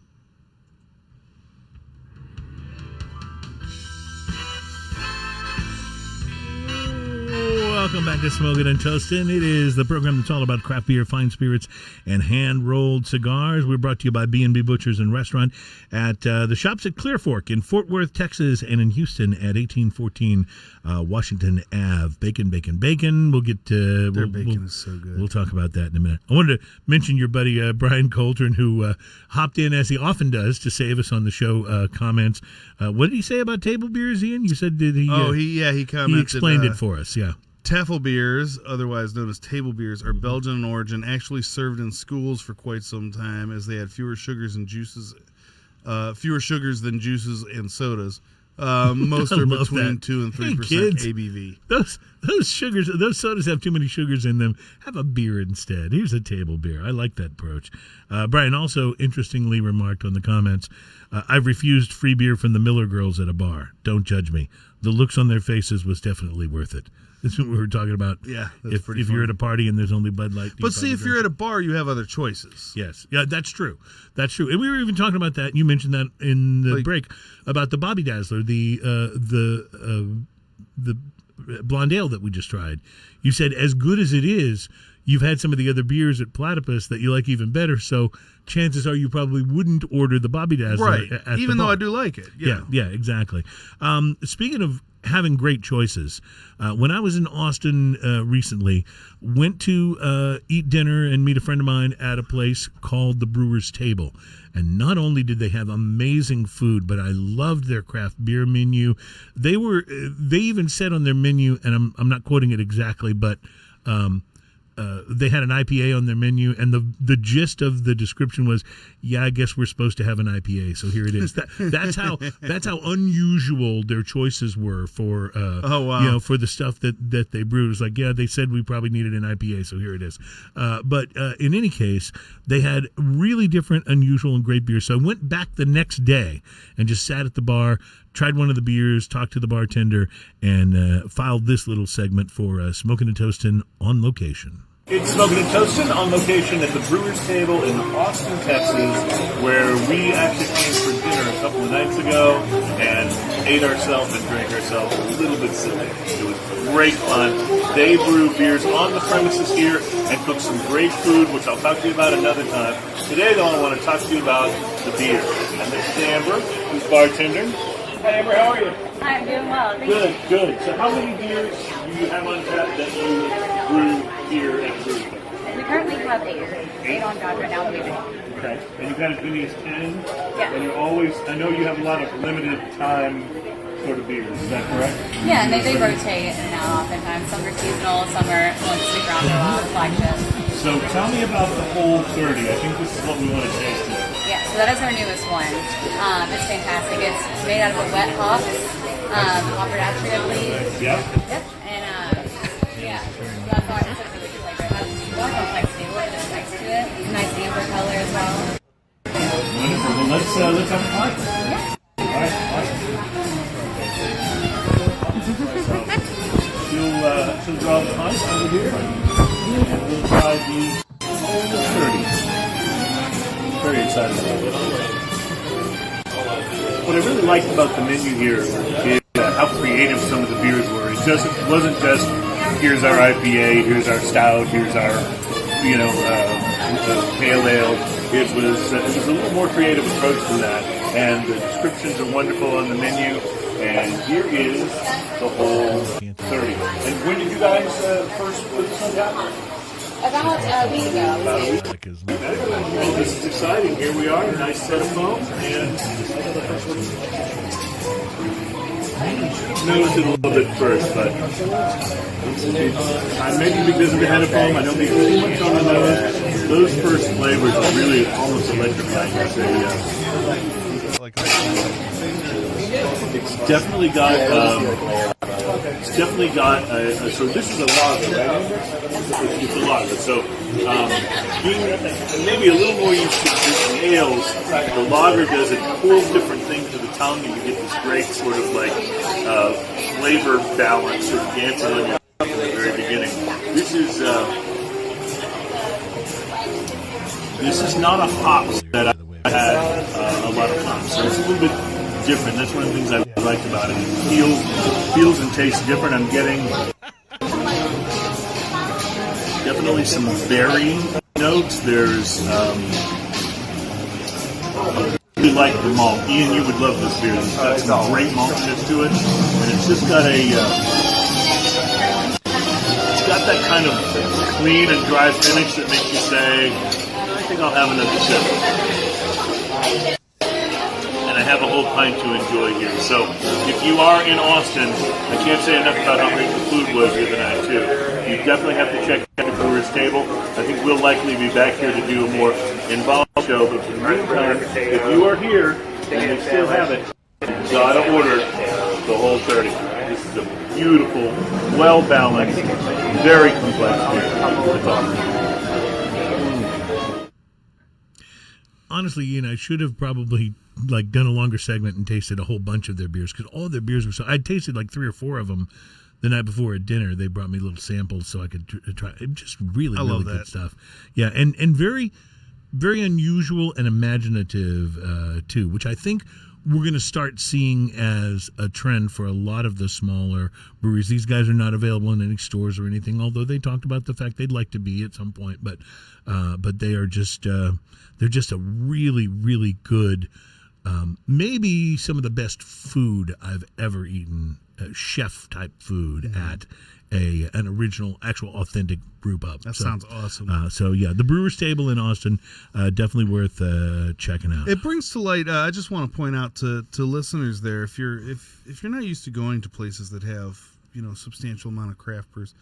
Welcome back to Smoking and Toasting. It is the program that's all about craft beer, fine spirits, and hand-rolled cigars. We're brought to you by B&B Butchers and Restaurant at the shops at Clear Fork in Fort Worth, Texas, and in Houston at 1814 Washington Ave. Bacon, bacon, bacon. We'll get to... Their bacon is so good. We'll talk about that in a minute. I wanted to mention your buddy Brian Coltrane, who hopped in, as he often does, to save us on the show comments. What did he say about table beers, Ian? You said did he... he commented... He explained it for us, yeah. Taffel beers, otherwise known as table beers, are Belgian in origin, actually served in schools for quite some time, as they had fewer sugars than juices and sodas. Most are between 2 and 3% ABV. Those sodas have too many sugars in them. Have a beer instead. Here's a table beer. I like that approach. Brian also interestingly remarked on the comments, I've refused free beer from the Miller girls at a bar. Don't judge me. The looks on their faces was definitely worth it. That's what we were talking about. Yeah, if you're at a party and there's only Bud Light. But see, if you're at a bar, you have other choices. Yes. Yeah, that's true. That's true. And we were even talking about that. You mentioned that in the break about the Bobby Dazzler, the blonde ale that we just tried. You said as good as it is, you've had some of the other beers at Platypus that you like even better. So chances are you probably wouldn't order the Bobby Dazzler. Right. Even though I do like it. Yeah, exactly. Speaking of having great choices, when I was in Austin recently, went to eat dinner and meet a friend of mine at a place called the Brewer's Table. And not only did they have amazing food, but I loved their craft beer menu. They even said on their menu, and I'm not quoting it exactly, but they had an IPA on their menu, and the gist of the description was, "Yeah, I guess we're supposed to have an IPA, so here it is." That's how unusual their choices were for for the stuff that they brewed. It was like, yeah, they said we probably needed an IPA, so here it is. But in any case, they had really different, unusual, and great beers. So I went back the next day and just sat at the bar, tried one of the beers, talked to the bartender, and filed this little segment for Smoking and Toasting on location. It's Smoking and Toasting on location at the Brewers Table in Austin, Texas, where we actually came for dinner a couple of nights ago and ate ourselves and drank ourselves a little bit silly. It was great fun. They brew beers on the premises here and cook some great food, which I'll talk to you about another time. Today, though, I want to talk to you about the beer. And this is Amber, who's bartender. Hi, Amber, how are you? Hi, I'm doing well. Thank you. Good. So how many beers do you have on tap that you brew here at Brewing? We currently have 8. 8 on God right now. Okay. And you've got as many as 10? Yeah. And you're always, I know you have a lot of limited time sort of beers. Is that correct? Yeah, and they rotate in and out oftentimes. Some are seasonal, some are ones stick around for a while, flagship. So tell me about the whole 30. I think this is what we want to taste today. Yeah, so that is our newest one. It's fantastic. It's made out of a wet hops, offered actually, I believe. Yeah? Yep. And yeah, that's why it's such a really good flavor. It has more complexity, a little bit of spice to it. Nice amber color as well. Wonderful. Well, let's have a pint. All right. Awesome. So she'll draw the pint over here, and we'll try the whole 30. Very excited about it. What I really liked about the menu here is how creative some of the beers were. It wasn't just here's our IPA, here's our stout, here's our pale ale. It was a little more creative approach to that, and the descriptions are wonderful on the menu. And here is the whole 30. And when did you guys first put this on tap? About a week ago. Well, this is exciting. Here we are, a nice set of foam, and nose it a little bit first, but maybe because of the head of foam, I don't think too much on the nose. Those first flavors are really almost electrifying. It's definitely got. So this is a lager, right? It's a lager. So being maybe a little more used to drinking ales, the lager does a whole different thing to the tongue, and you get this great sort of like flavor balance sort of dancing on your tongue at the very beginning. This is not a hops that I had a lot of times, so it's a little bit different. That's one of the things I liked about it. It feels and tastes different. I'm getting definitely some berry notes. There's I really like the malt. Ian, you would love this beer. It's got some great maltiness to it, and it's just got it's got that kind of clean and dry finish that makes you say, I think I'll have another sip. And I have a whole pint to enjoy here. So if you are in Austin, I can't say enough about how great the food was the other night too. You definitely have to check out the Brewers Table. I think we'll likely be back here to do a more involved show, but for the meantime, if you are here and they still have it, you gotta order the whole 30. This is a beautiful, well-balanced, very complex beer. It's awesome. Honestly, Ian, I should have probably done a longer segment and tasted a whole bunch of their beers, because all their beers were so. I tasted like 3 or 4 of them the night before at dinner. They brought me little samples so I could try. Just really good stuff. Yeah, and very, very unusual and imaginative too, which I think we're going to start seeing as a trend for a lot of the smaller breweries. These guys are not available in any stores or anything, although they talked about the fact they'd like to be at some point. But they are just they're just a really, really good. Maybe some of the best food I've ever eaten, chef type food at an original, actual, authentic brew pub. That sounds awesome. So yeah, the Brewers Table in Austin, definitely worth checking out. It brings to light. I just want to point out to listeners there, if you're not used to going to places that have substantial amount of craft brews,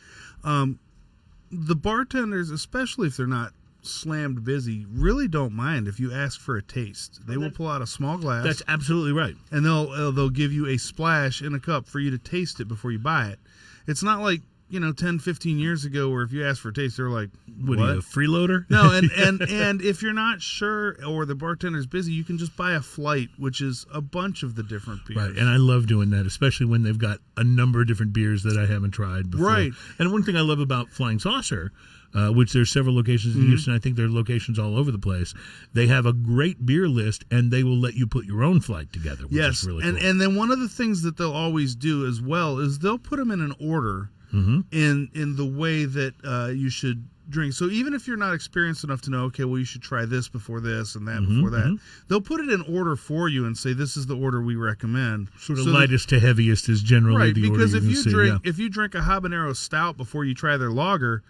the bartenders, especially if they're not slammed busy, really don't mind if you ask for a taste. They will pull out a small glass. That's absolutely right. And they'll give you a splash in a cup for you to taste it before you buy it. It's not like 10, 15 years ago where if you ask for a taste, they're like, What are you, a freeloader? No, and if you're not sure or the bartender's busy, you can just buy a flight, which is a bunch of the different beers. Right, and I love doing that, especially when they've got a number of different beers that I haven't tried before. Right. And one thing I love about Flying Saucer, which there's several locations in Houston, I think there are locations all over the place, they have a great beer list, and they will let you put your own flight together, which is really cool. And then one of the things that they'll always do as well is they'll put them in an order in the way that you should drink. So even if you're not experienced enough to know, okay, well, you should try this before this and that before that, they'll put it in order for you and say, this is the order we recommend. Sort of lightest to heaviest is generally the order because if if you drink a habanero stout before you try their lager,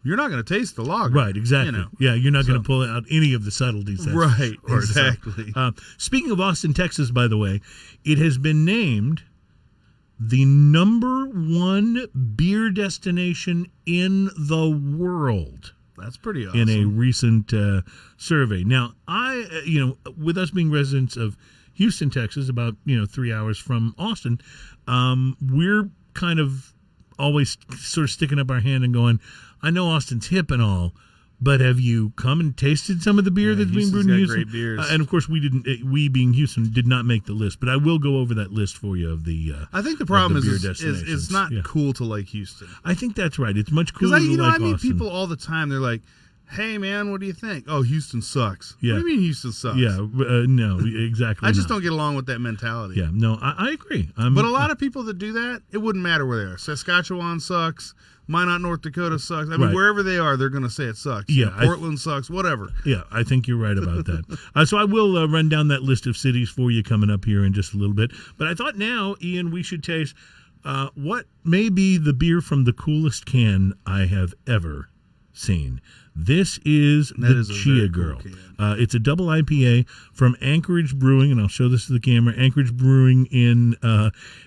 you're not going to taste the lager. Right, exactly. Yeah, you're not going to pull out any of the subtleties. Right, exactly. Speaking of Austin, Texas, by the way, it has been named the #1 beer destination in the world. That's pretty awesome. In a recent survey. Now, with us being residents of Houston, Texas, about 3 hours from Austin, we're kind of always sort of sticking up our hand and going, I know Austin's hip and all, but have you come and tasted some of the beer that's being brewed in Houston? Great beers. And of course, we being Houston did not make the list, but I will go over that list for you of the. I think the problem is it's not cool to like Houston. I think that's right. It's much cooler to like Austin. I meet people all the time. They're like, "Hey, man, what do you think?" Oh, Houston sucks. Yeah. What do you mean Houston sucks? Yeah, no, exactly. I just don't get along with that mentality. Yeah, no, I agree. But a lot of people that do that, it wouldn't matter where they are. Saskatchewan sucks. Minot, North Dakota sucks. I mean, wherever they are, they're going to say it sucks. Yeah, Portland sucks. Whatever. Yeah, I think you're right about that. So I will run down that list of cities for you coming up here in just a little bit. But I thought now, Ian, we should taste what may be the beer from the coolest can I have ever seen. This is the Chia Girl. Cool It's a double IPA from Anchorage Brewing, and I'll show this to the camera. Anchorage Brewing in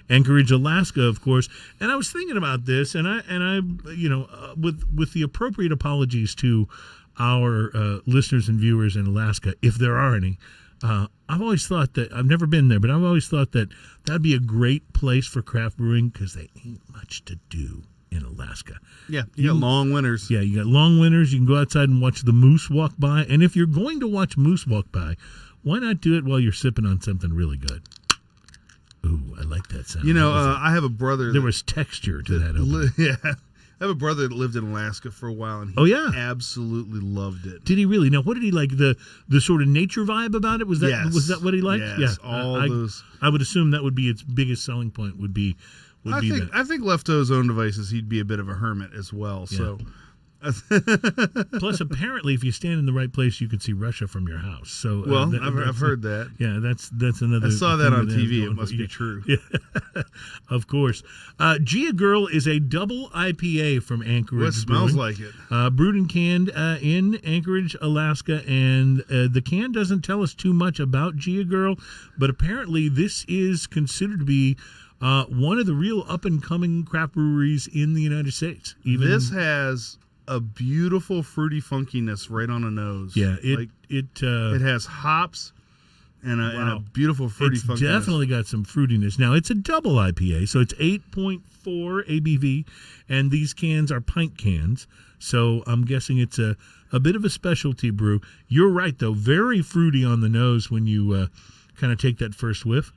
Anchorage, Alaska, of course. And I was thinking about this, and I with the appropriate apologies to our listeners and viewers in Alaska, if there are any. I've always thought that I've never been there, but I've always thought that that'd be a great place for craft brewing because they ain't much to do in Alaska. Yeah, you got long winters. Yeah, you got long winters. You can go outside and watch the moose walk by. And if you're going to watch moose walk by, why not do it while you're sipping on something really good? Ooh, I like that sound. I have a brother. There was texture to that. Yeah. I have a brother that lived in Alaska for a while, and he absolutely loved it. Did he really? Now, what did he like? The sort of nature vibe about it? Was that what he liked? Yes, yeah, those. I would assume that would be its biggest selling point. I think left to his own devices, he'd be a bit of a hermit as well. Yeah. So, plus, apparently, if you stand in the right place, you could see Russia from your house. So, I've heard that. Yeah, that's another. I saw that on TV. It must be true. Yeah, of course. Gia Girl is a double IPA from Anchorage. What smells like it? Brewed and canned in Anchorage, Alaska, and the can doesn't tell us too much about Gia Girl, but apparently this is considered to be one of the real up-and-coming craft breweries in the United States. This has a beautiful fruity funkiness right on the nose. Yeah, it has hops and a beautiful fruity funkiness. It's definitely got some fruitiness. Now, it's a double IPA, so it's 8.4 ABV, and these cans are pint cans, so I'm guessing it's a bit of a specialty brew. You're right, though. Very fruity on the nose when you kind of take that first whiff.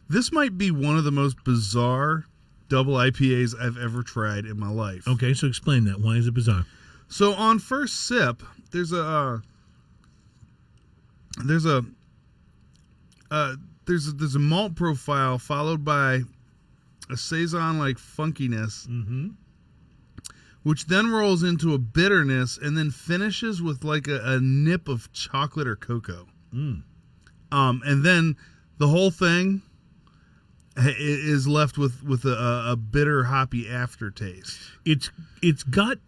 This might be one of the most bizarre double IPAs I've ever tried in my life. Okay, so explain that. Why is it bizarre? So on first sip, there's a malt profile followed by a saison-like funkiness, which then rolls into a bitterness and then finishes with like a nip of chocolate or cocoa. And then the whole thing is left with a bitter, hoppy aftertaste. It's got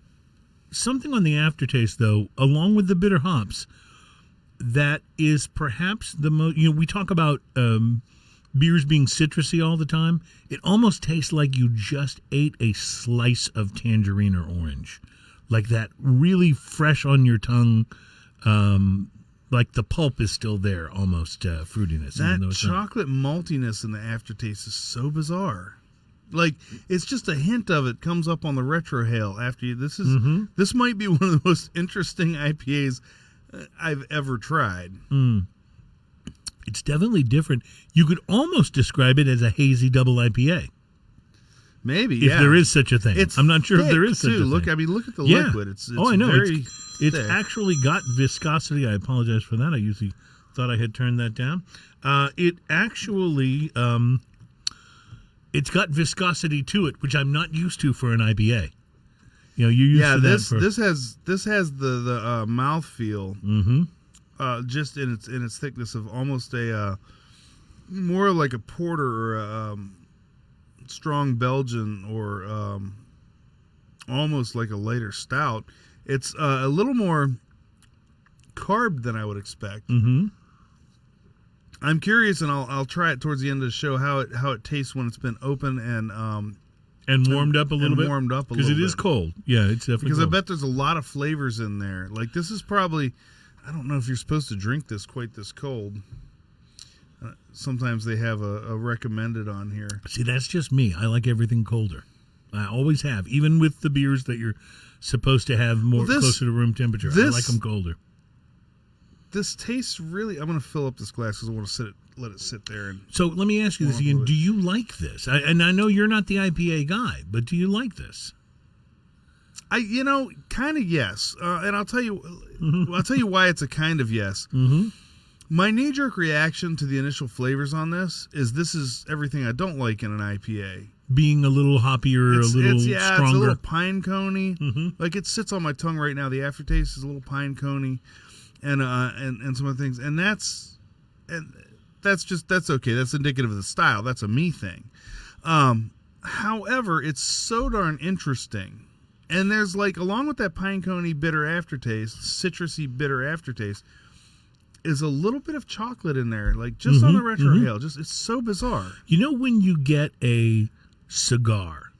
something on the aftertaste, though, along with the bitter hops, that is perhaps the most. We talk about beers being citrusy all the time, it almost tastes like you just ate a slice of tangerine or orange. Like that really fresh on your tongue, like the pulp is still there, almost fruitiness. That chocolate maltiness in the aftertaste is so bizarre. Like, it's just a hint of it comes up on the retrohale after you. This might be one of the most interesting IPAs I've ever tried. It's definitely different. You could almost describe it as a hazy double IPA. Maybe, if there is such a thing. I'm not sure if there is such a thing. Look at the liquid. It's I know. Very it's thick. actually got viscosity. I apologize for that. I usually thought I had turned that down. It actually, it's got viscosity to it, which I'm not used to for an IPA. You know, you used to this that for, this has the mouthfeel, just in its thickness of almost a more like a porter or a strong Belgian or almost like a lighter stout. It's a little more carb than I would expect. I'm curious, and I'll try it towards the end of the show how it tastes when it's been open and warmed up a little bit. Warmed up a little bit because it is cold. Yeah, it's definitely because cold. I bet there's a lot of flavors in there. Like this is probably, I don't know if you're supposed to drink this quite this cold. Sometimes they have a recommended on here. See, that's just me. I like everything colder. I always have, even with the beers that you're supposed to have closer to room temperature. I like them colder. This tastes really. I'm going to fill up this glass because I want to let it sit there. And so let me ask you this again: do you like this? And I know you're not the IPA guy, but do you like this? Kind of yes. And I'll tell you, I'll tell you why it's a kind of yes. My knee-jerk reaction to the initial flavors on this is everything I don't like in an IPA. Being a little hoppier, a little stronger. It's a little pine coney. Like it sits on my tongue right now. The aftertaste is a little pine coney, and some other things. And that's okay. That's indicative of the style. That's a me thing. However, it's so darn interesting. And there's like, along with that pine coney bitter aftertaste, citrusy bitter aftertaste, is a little bit of chocolate in there, like just on the retrohale. Just it's so bizarre. You know when you get a cigar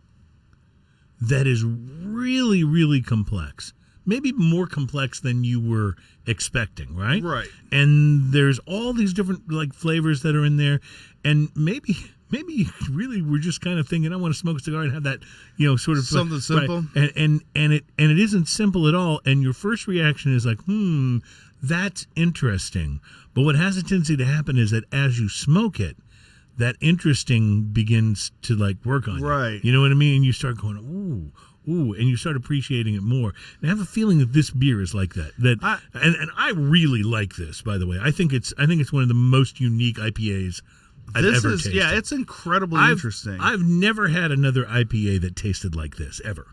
that is really, really complex, maybe more complex than you were expecting, right? Right. And there's all these different like flavors that are in there, and maybe you really were just kind of thinking, I want to smoke a cigar and have that, sort of something simple. Right. And it isn't simple at all. And your first reaction is like, that's interesting. But what has a tendency to happen is that as you smoke it, that interesting begins to like work on right. You know what I mean? And you start going, ooh, and you start appreciating it more. And I have a feeling that this beer is like that. And I really like this, by the way. I think it's one of the most unique IPAs I've ever tasted. Yeah, it's incredibly interesting. I've never had another IPA that tasted like this ever.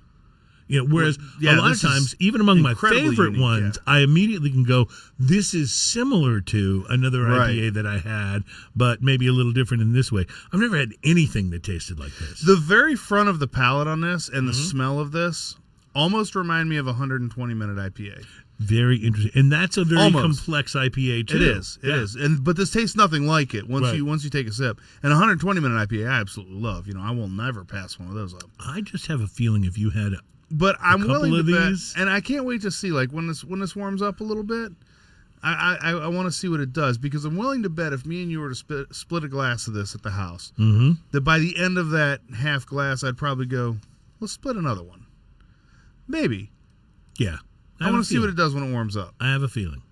Whereas a lot of times, even among my favorite ones, I immediately can go, this is similar to another IPA that I had, but maybe a little different in this way. I've never had anything that tasted like this. The very front of the palate on this and the smell of this almost remind me of a 120-minute IPA. Very interesting, and that's a very complex IPA too. It is, but this tastes nothing like it once you take a sip. And a 120-minute IPA, I absolutely love. I will never pass one of those up. I just have a feeling if you had but I'm willing to bet, these, and I can't wait to see like when this warms up a little bit. I want to see what it does because I'm willing to bet if me and you were to split a glass of this at the house, that by the end of that half glass, I'd probably go, let's split another one, maybe. Yeah. I want to see what it does when it warms up. I have a feeling.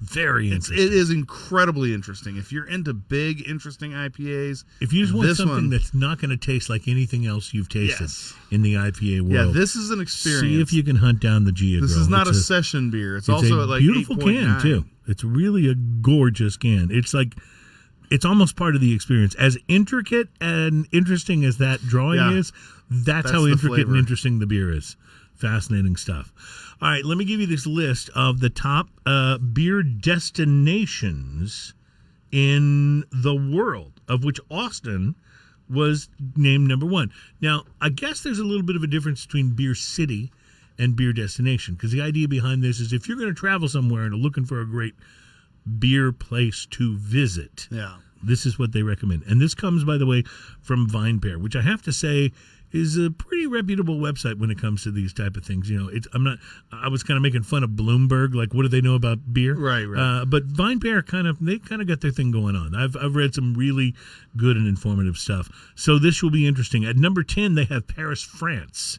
Very interesting. It is incredibly interesting. If you're into big, interesting IPAs, if you just want something that's not going to taste like anything else you've tasted in the IPA world, yeah, this is an experience. See if you can hunt down the Gia. This is not a session beer. It's also at like beautiful 8.9. can too. It's really a gorgeous can. It's like it's almost part of the experience. As intricate and interesting as that drawing is, that's how intricate and interesting the beer is. Fascinating stuff. All right, let me give you this list of the top beer destinations in the world, of which Austin was named number one. Now, I guess there's a little bit of a difference between beer city and beer destination, because the idea behind this is if you're going to travel somewhere and are looking for a great beer place to visit, This is what they recommend. And this comes, by the way, from Vine Pair, which I have to say is a pretty reputable website when it comes to these type of things. You know, I was kind of making fun of Bloomberg, like what do they know about beer? Right. But Vine Pair they kind of got their thing going on. I've read some really good and informative stuff. So this will be interesting. At number 10, they have Paris, France,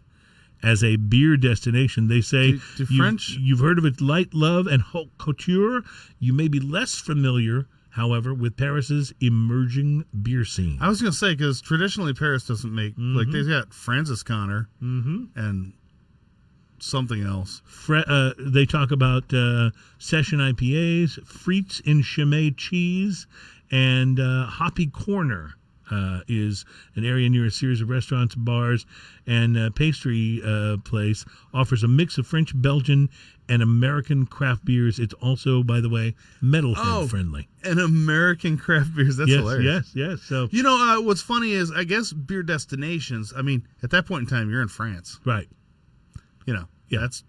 as a beer destination. They say you've heard of it, light love and haute couture. You may be less familiar, however, with Paris's emerging beer scene. I was going to say, because traditionally Paris doesn't make, like, they've got Francis Connor and something else. They talk about session IPAs, frites in Chimay cheese, and Hoppy Corner is an area near a series of restaurants, bars, and pastry place. Offers a mix of French, Belgian, and American craft beers. It's also, by the way, metalhead friendly. And American craft beers. That's hilarious. Yes. So you know, what's funny is, I guess beer destinations, I mean, at that point in time, you're in France. Right. You know, that's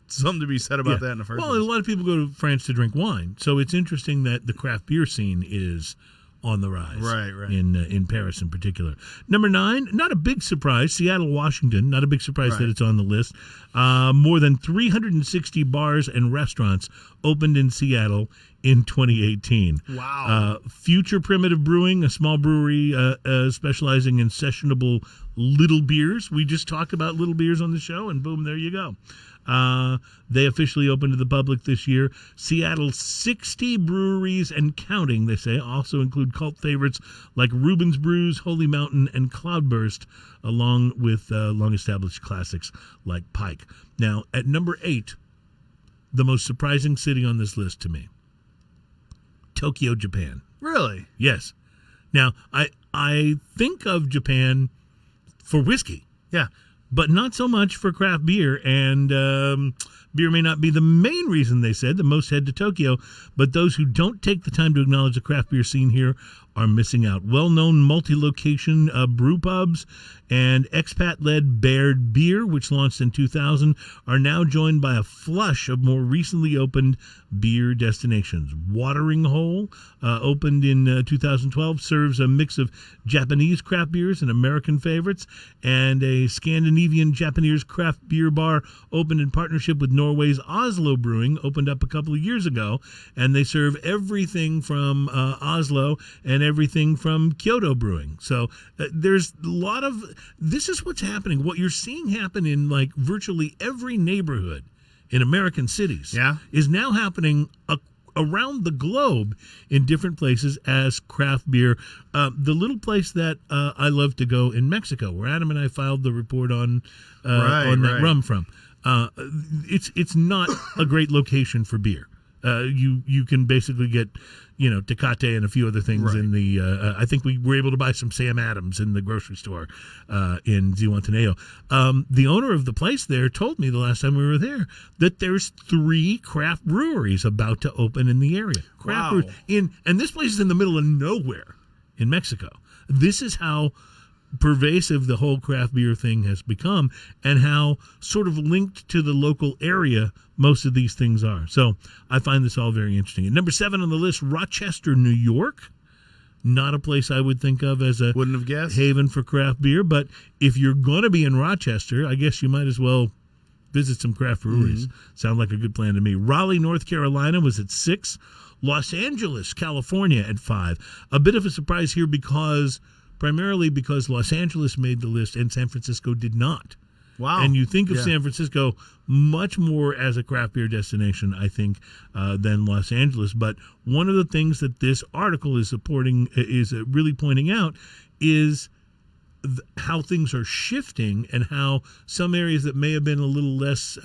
something to be said about that in the first place. Well, a lot of people go to France to drink wine. So it's interesting that the craft beer scene is on the rise. Right. In Paris in particular. Number 9, not a big surprise, Seattle, Washington. Not a big surprise that it's on the list. More than 360 bars and restaurants opened in Seattle in 2018. Wow. Future Primitive Brewing, a small brewery specializing in sessionable little beers. We just talked about little beers on the show, and boom, there you go. They officially opened to the public this year. Seattle's 60 breweries and counting, they say, also include cult favorites like Reuben's Brews, Holy Mountain, and Cloudburst, along with long-established classics like Pike. Now, at number 8, the most surprising city on this list to me, Tokyo, Japan. Really? Yes. Now, I think of Japan for whiskey. Yeah. But not so much for craft beer, and beer may not be the main reason, they said, that most head to Tokyo, but those who don't take the time to acknowledge the craft beer scene here are missing out. Well-known multi-location brew pubs and expat-led Baird Beer, which launched in 2000, are now joined by a flush of more recently opened beer destinations. Watering Hole, opened in 2012, serves a mix of Japanese craft beers and American favorites, and a Scandinavian Japanese craft beer bar opened in partnership with Norway's Oslo Brewing, opened up a couple of years ago, and they serve everything from Oslo and everything from Kyoto Brewing. So there's a lot of, this is what's happening. What you're seeing happen in like virtually every neighborhood in American cities is now happening around the globe in different places as craft beer. The little place that I love to go in Mexico, where Adam and I filed the report on that rum from, it's not a great location for beer. You can basically get, Tecate and a few other things in the, I think we were able to buy some Sam Adams in the grocery store in Zihuatanejo. The owner of the place there told me the last time we were there that there's 3 craft breweries about to open in the area. Craft breweries and this place is in the middle of nowhere in Mexico. This is how pervasive the whole craft beer thing has become, and how sort of linked to the local area most of these things are. So I find this all very interesting. At number 7 on the list, Rochester, New York. Not a place I would think of as a wouldn't have guessed haven for craft beer, but if you're going to be in Rochester, I guess you might as well visit some craft breweries. Sound like a good plan to me. Raleigh, North Carolina was at 6. Los Angeles, California at 5. A bit of a surprise here primarily because Los Angeles made the list and San Francisco did not. Wow. And you think of San Francisco much more as a craft beer destination, I think, than Los Angeles. But one of the things that this article is really pointing out is how things are shifting, and how some areas that may have been a little less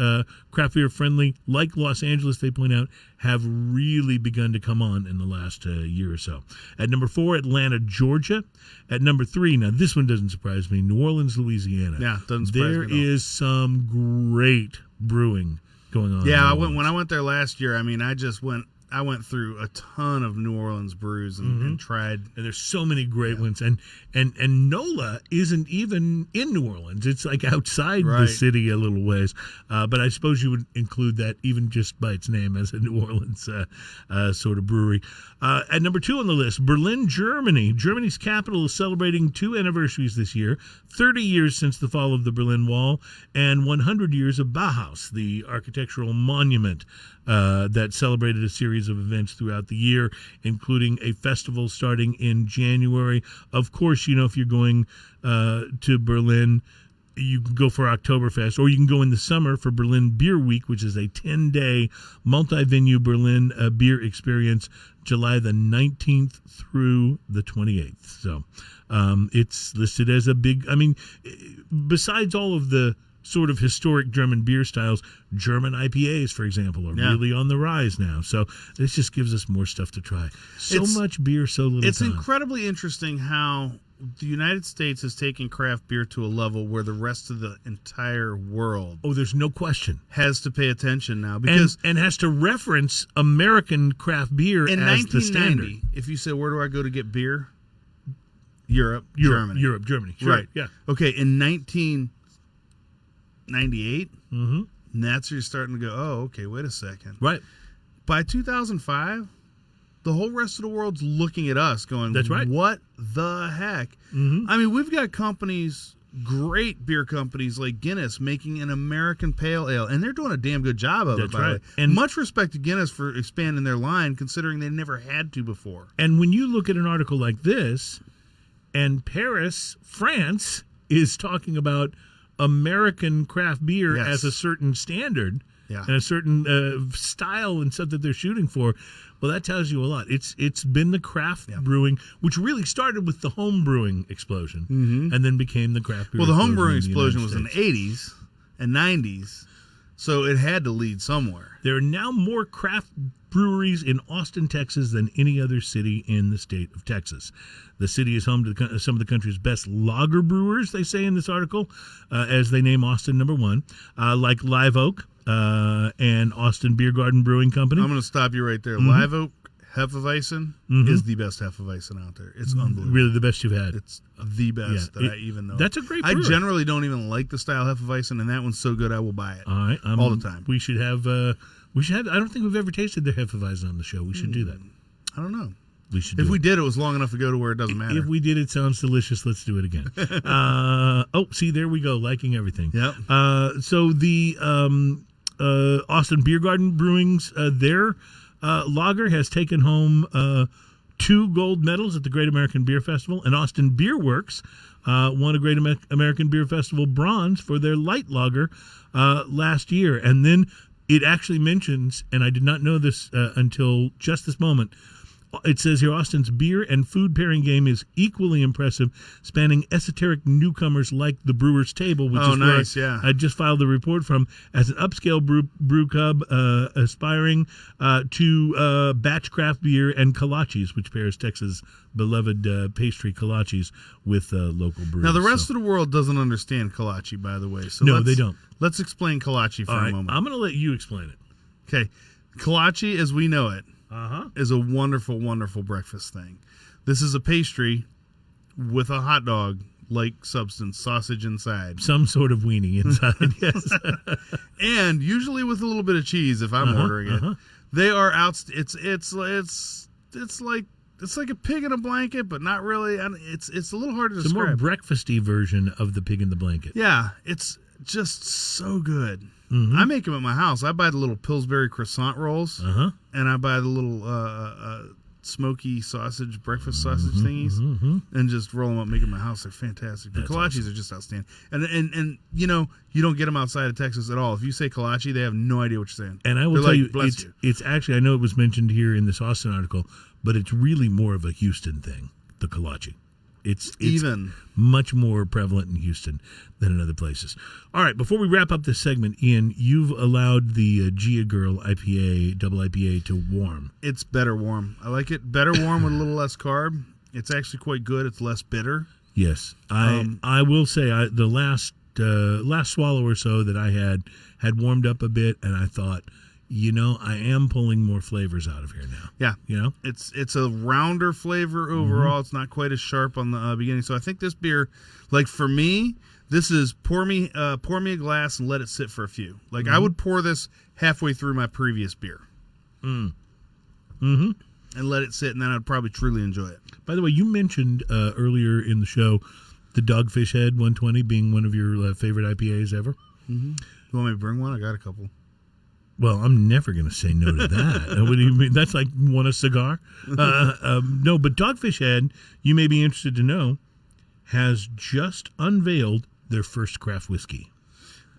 craft beer friendly, like Los Angeles, they point out, have really begun to come on in the last year or so. At number 4, Atlanta, Georgia. At number 3, now this one doesn't surprise me, New Orleans, Louisiana. Yeah, doesn't surprise me at all. There is some great brewing going on. Yeah, when I went there last year, I mean, I went through a ton of New Orleans brews and tried. And there's so many great ones, and NOLA isn't even in New Orleans. It's like outside the city a little ways. But I suppose you would include that even just by its name as a New Orleans sort of brewery. At number 2 on the list, Berlin, Germany. Germany's capital is celebrating 2 anniversaries this year: 30 years since the fall of the Berlin Wall, and 100 years of Bauhaus, the architectural monument that celebrated a series of events throughout the year, including a festival starting in January. Of course, if you're going to Berlin, you can go for Oktoberfest, or you can go in the summer for Berlin Beer Week, which is a 10-day multi-venue Berlin beer experience, July the 19th through the 28th. So it's listed as a big, besides all of the sort of historic German beer styles, German IPAs, for example, are really on the rise now. So this just gives us more stuff to try. Much beer, so little It's time. incredibly interesting how the United States has taken craft beer to a level where the rest of the entire world there's no question has to pay attention now, because and has to reference American craft beer in as the standard. 1990, if you say, where do I go to get beer? Germany. Europe, Germany. Sure, right. Yeah. Okay, in 1998, Mm-hmm. that's where you're starting to go, oh, okay, wait a second. Right. By 2005, the whole rest of the world's looking at us going, That's right. What the heck? Mm-hmm. We've got companies, great beer companies like Guinness, making an American pale ale, and they're doing a damn good job of That's it, by the right. way. And much respect to Guinness for expanding their line, considering they never had to before. And when you look at an article like this, and Paris, France, is talking about American craft beer as a certain standard and a certain style and stuff that they're shooting for, well, that tells you a lot. It's been the craft brewing, which really started with the home brewing explosion, and then became the craft beer. Well, the home brewing in the explosion United was in the States. 80s and 90s, so it had to lead somewhere. There are now more craft breweries in Austin, Texas than any other city in the state of Texas. The city is home to some of the country's best lager brewers, they say in this article, as they name Austin number 1, like Live Oak and Austin Beer Garden Brewing Company. I'm going to stop you right there. Live Oak Hefeweizen is the best Hefeweizen out there. It's unbelievable. Really the best you've had. It's the best I even know. That's a great I brewer. generally don't even like the style Hefeweizen, and that one's so good I will buy it. All right, all the time. We should have. I don't think we've ever tasted the Hefeweizen on the show. We should do that. I don't know. We should. If we did, it was long enough ago to where it doesn't matter. If we did, it sounds delicious. Let's do it again. See, there we go. Liking everything. Yep. So the Austin Beer Garden Brewing's their lager has taken home 2 gold medals at the Great American Beer Festival, and Austin Beer Works won a Great American Beer Festival bronze for their light lager last year. And then it actually mentions, and I did not know this until just this moment, it says here, Austin's beer and food pairing game is equally impressive, spanning esoteric newcomers like the Brewer's Table, which is nice, where I just filed the report from, as an upscale brew club aspiring to batch craft beer and kolaches, which pairs Texas' beloved pastry kolaches with local brews. Now, the rest of the world doesn't understand kolache, by the way. So they don't. Let's explain kolache for a moment. I'm going to let you explain it. Okay. Kolache, as we know it, Uh-huh. is a wonderful, wonderful breakfast thing. This is a pastry with a hot dog-like substance, sausage inside. Some sort of weenie inside, yes. And usually with a little bit of cheese if I'm ordering it. They are out. It's like a pig in a blanket, but not really. It's a little hard to It's a more describe. breakfasty version of the pig in the blanket. Yeah, it's just so good. I make them at my house. I buy the little Pillsbury croissant rolls, and I buy the little smoky sausage, breakfast sausage thingies, and just roll them up, make them at my house. They're fantastic. The kolaches are just outstanding. And you don't get them outside of Texas at all. If you say kolache, they have no idea what you're saying. And I will They're tell like, you, bless it's actually, I know it was mentioned here in this Austin article, but it's really more of a Houston thing, the kolache. It's even much more prevalent in Houston than in other places. All right, before we wrap up this segment, Ian, you've allowed the Gia Girl IPA, double IPA, to warm. It's better warm. I like it better warm with a little less carb. It's actually quite good. It's less bitter. Yes, I will say the last swallow or so that I had warmed up a bit, and I thought, I am pulling more flavors out of here now. Yeah. It's a rounder flavor overall. It's not quite as sharp on the beginning. So I think this beer, like for me, this is pour me a glass and let it sit for a few. Like I would pour this halfway through my previous beer. And let it sit, and then I'd probably truly enjoy it. By the way, you mentioned earlier in the show the Dogfish Head 120 being one of your favorite IPAs ever. You want me to bring one? I got a couple. Well, I'm never going to say no to that. What do you mean? That's like want a cigar? No, but Dogfish Head, you may be interested to know, has just unveiled their first craft whiskey.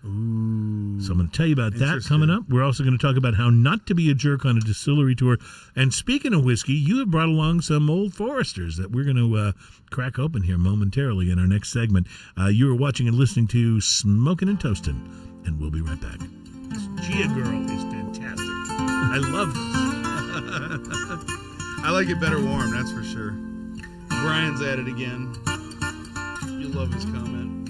Ooh. So I'm going to tell you about that coming up. We're also going to talk about how not to be a jerk on a distillery tour. And speaking of whiskey, you have brought along some Old Foresters that we're going to crack open here momentarily in our next segment. You are watching and listening to Smoking and Toasting, and we'll be right back. This Gia Girl is fantastic. I love this. I like it better warm, that's for sure. Brian's at it again. You love his comment.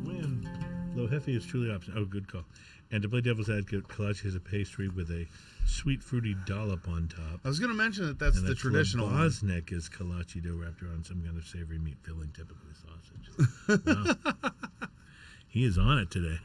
When low hefe is truly optional. Oh, good call. And to play devil's advocate, kolache is a pastry with a sweet fruity dollop on top. I was going to mention that that's the traditional one. Bosnick is kolache dough wrapped around some kind of savory meat filling, typically sausage. Wow. He is on it today.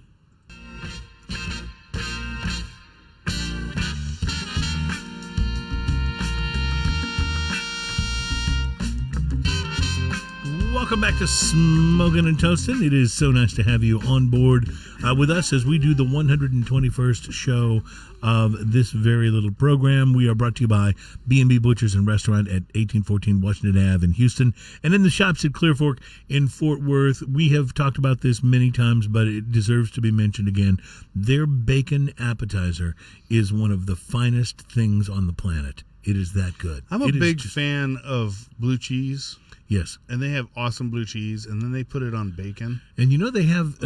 Welcome back to Smoking and Toasting. It is so nice to have you on board with us as we do the 121st show of this very little program. We are brought to you by B&B Butchers and Restaurant at 1814 Washington Ave in Houston, and in the shops at Clear Fork in Fort Worth. We have talked about this many times, but it deserves to be mentioned again. Their bacon appetizer is one of the finest things on the planet. It is that good. I'm a big fan of blue cheese. Yes. And they have awesome blue cheese, and then they put it on bacon. And they have,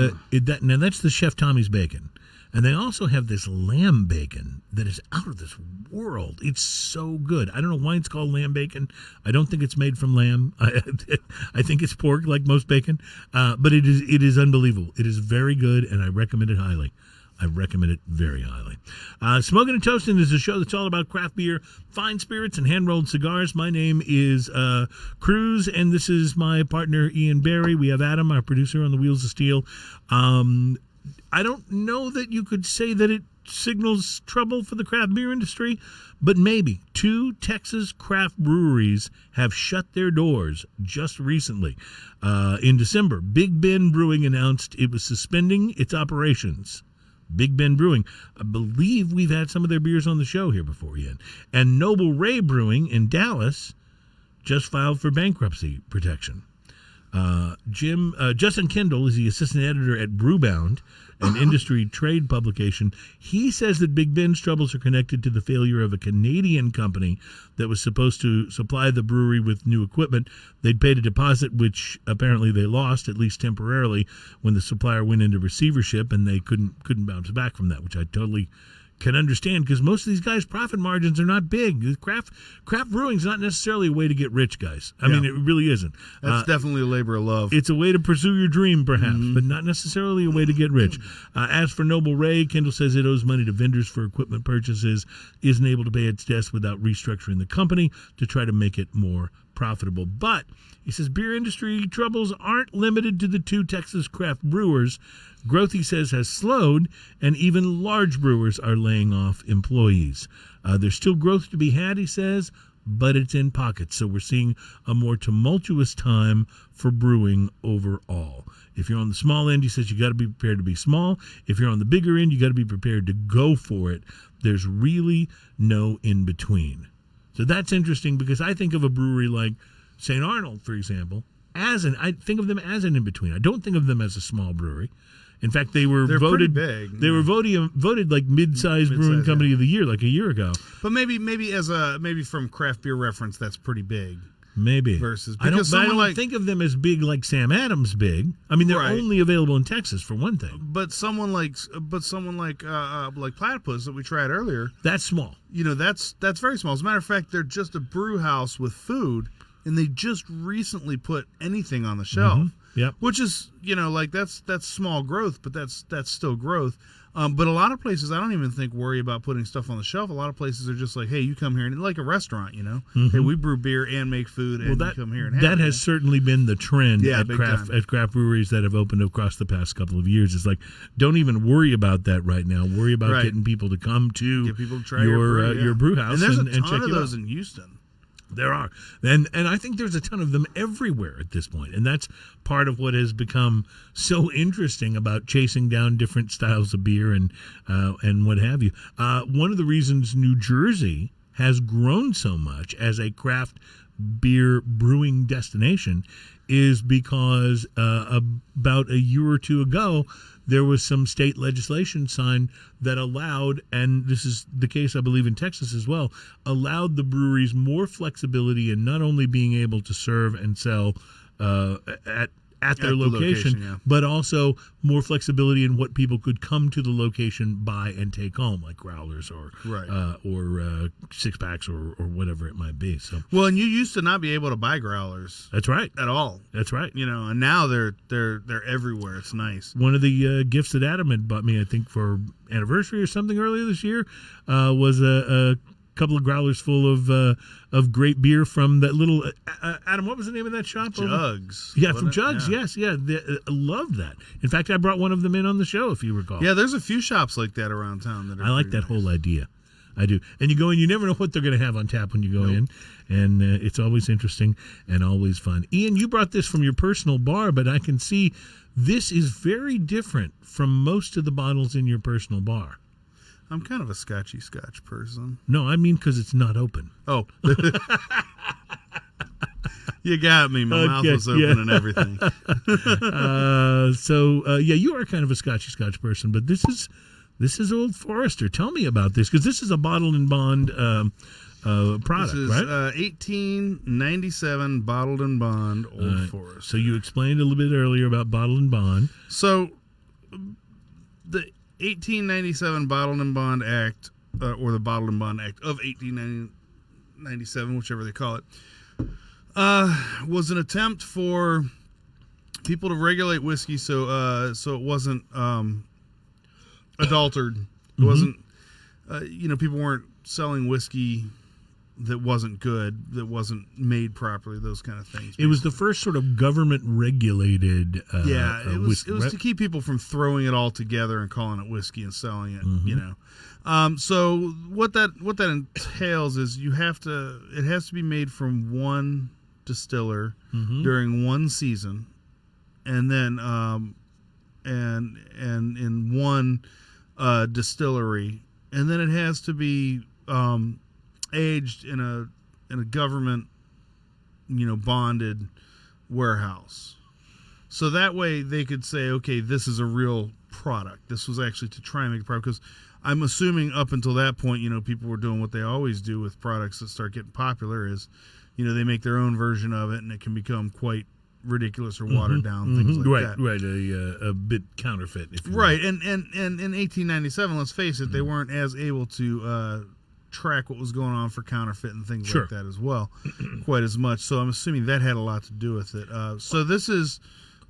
now that's the Chef Tommy's bacon. And they also have this lamb bacon that is out of this world. It's so good. I don't know why it's called lamb bacon. I don't think it's made from lamb. I think it's pork, like most bacon. But it is unbelievable. It is very good, and I recommend it highly. I recommend it very highly. Smoking and Toasting is a show that's all about craft beer, fine spirits, and hand-rolled cigars. My name is Cruz, and this is my partner, Ian Barry. We have Adam, our producer, on the Wheels of Steel. I don't know that you could say that it signals trouble for the craft beer industry, but maybe 2 Texas craft breweries have shut their doors just recently. In December, Big Ben Brewing announced it was suspending its operations. Big Ben Brewing. I believe we've had some of their beers on the show here before, Ian. And Noble Ray Brewing in Dallas just filed for bankruptcy protection. Justin Kendall is the assistant editor at Brewbound, an industry trade publication. He says that Big Ben's troubles are connected to the failure of a Canadian company that was supposed to supply the brewery with new equipment. They'd paid a deposit, which apparently they lost, at least temporarily, when the supplier went into receivership, and they couldn't bounce back from that, which I totally can understand, because most of these guys' profit margins are not big. Craft brewing is not necessarily a way to get rich, guys. I mean, it really isn't. That's definitely a labor of love. It's a way to pursue your dream, perhaps, but not necessarily a way to get rich. As for Noble Ray, Kendall says it owes money to vendors for equipment purchases, isn't able to pay its debts without restructuring the company to try to make it more profitable. But he says beer industry troubles aren't limited to the 2 Texas craft brewers. Growth, he says, has slowed, and even large brewers are laying off employees. There's still growth to be had, he says, but it's in pockets. So we're seeing a more tumultuous time for brewing overall. If you're on the small end, he says you got to be prepared to be small. If you're on the bigger end, you got to be prepared to go for it. There's really no in between. So that's interesting, because I think of a brewery like St. Arnold, for example, I think of them as an in between. I don't think of them as a small brewery. In fact, they're voted big. They were voted like mid-sized brewing company of the year, like a year ago. But maybe from craft beer reference, that's pretty big. Maybe versus I don't think of them as big like Sam Adams big. I mean, they're only available in Texas for one thing. But someone like Platypus that we tried earlier, that's small. That's very small. As a matter of fact, they're just a brew house with food, and they just recently put anything on the shelf. Yep. Which is, like that's small growth, but that's still growth. But a lot of places, I don't even think worry about putting stuff on the shelf. A lot of places are just like, hey, you come here, and like a restaurant, Hey, we brew beer and make food, and you come here and have that it. has certainly been the trend Yeah, at big craft time. at craft breweries that have opened across the past couple of years. It's like, don't even worry about that right now. Worry about Right. getting people to come to Get people to try your brew house and there's a and ton check of it those out. in Houston. There are. And I think there's a ton of them everywhere at this point. And that's part of what has become so interesting about chasing down different styles of beer and what have you. One of the reasons New Jersey has grown so much as a craft beer brewing destination is because about a year or two ago, there was some state legislation signed that allowed, and this is the case, I believe, in Texas as well, allowed the breweries more flexibility in not only being able to serve and sell at their the location, yeah. but also more flexibility in what people could come to the location, buy, and take home, like growlers or six packs or whatever it might be. So, Well, and you used to not be able to buy growlers that's right. at all. That's right. And now they're everywhere. It's nice. One of the gifts that Adam had bought me, I think for anniversary or something earlier this year, was a couple of growlers full of great beer from that little Adam. What was the name of that shop? Jugs. Yeah, wasn't from it? Jugs. Yeah. Yes, yeah. I love that. In fact, I brought one of them in on the show, if you recall. Yeah, there's a few shops like that around town that are I like pretty that whole idea. I do. And you go in, you never know what they're going to have on tap when you go in. And it's always interesting and always fun. Ian, you brought this from your personal bar, but I can see this is very different from most of the bottles in your personal bar. I'm kind of a scotch person. No, I mean because it's not open. Oh. You got me. My mouth was open and everything. Yeah, you are kind of a Scotch person, but this is Old Forester. Tell me about this, because this is a bottled and bond product, This is right? 1897 bottled and bond Old Forester. So you explained a little bit earlier about bottled and bond. So the 1897 Bottled and Bond Act, or the Bottled and Bond Act of 1897, whichever they call it, was an attempt for people to regulate whiskey so it wasn't adulterated. It wasn't, people weren't selling whiskey that wasn't good, that wasn't made properly, those kind of things. It was the first sort of government regulated it was whiskey, right? to keep people from throwing it all together and calling it whiskey and selling it, so what that entails is it has to be made from one distiller during one season, and then and in one distillery, and then it has to be aged in a government bonded warehouse, so that way they could say, okay, this is a real product. This was actually to try and make a product, because I'm assuming up until that point, people were doing what they always do with products that start getting popular, is they make their own version of it, and it can become quite ridiculous or watered down, things like that. Right, a bit counterfeit, if you will. Right, and in 1897, let's face it, they weren't as able to track what was going on for counterfeit and things like that as well, quite as much. So I'm assuming that had a lot to do with it. So this is,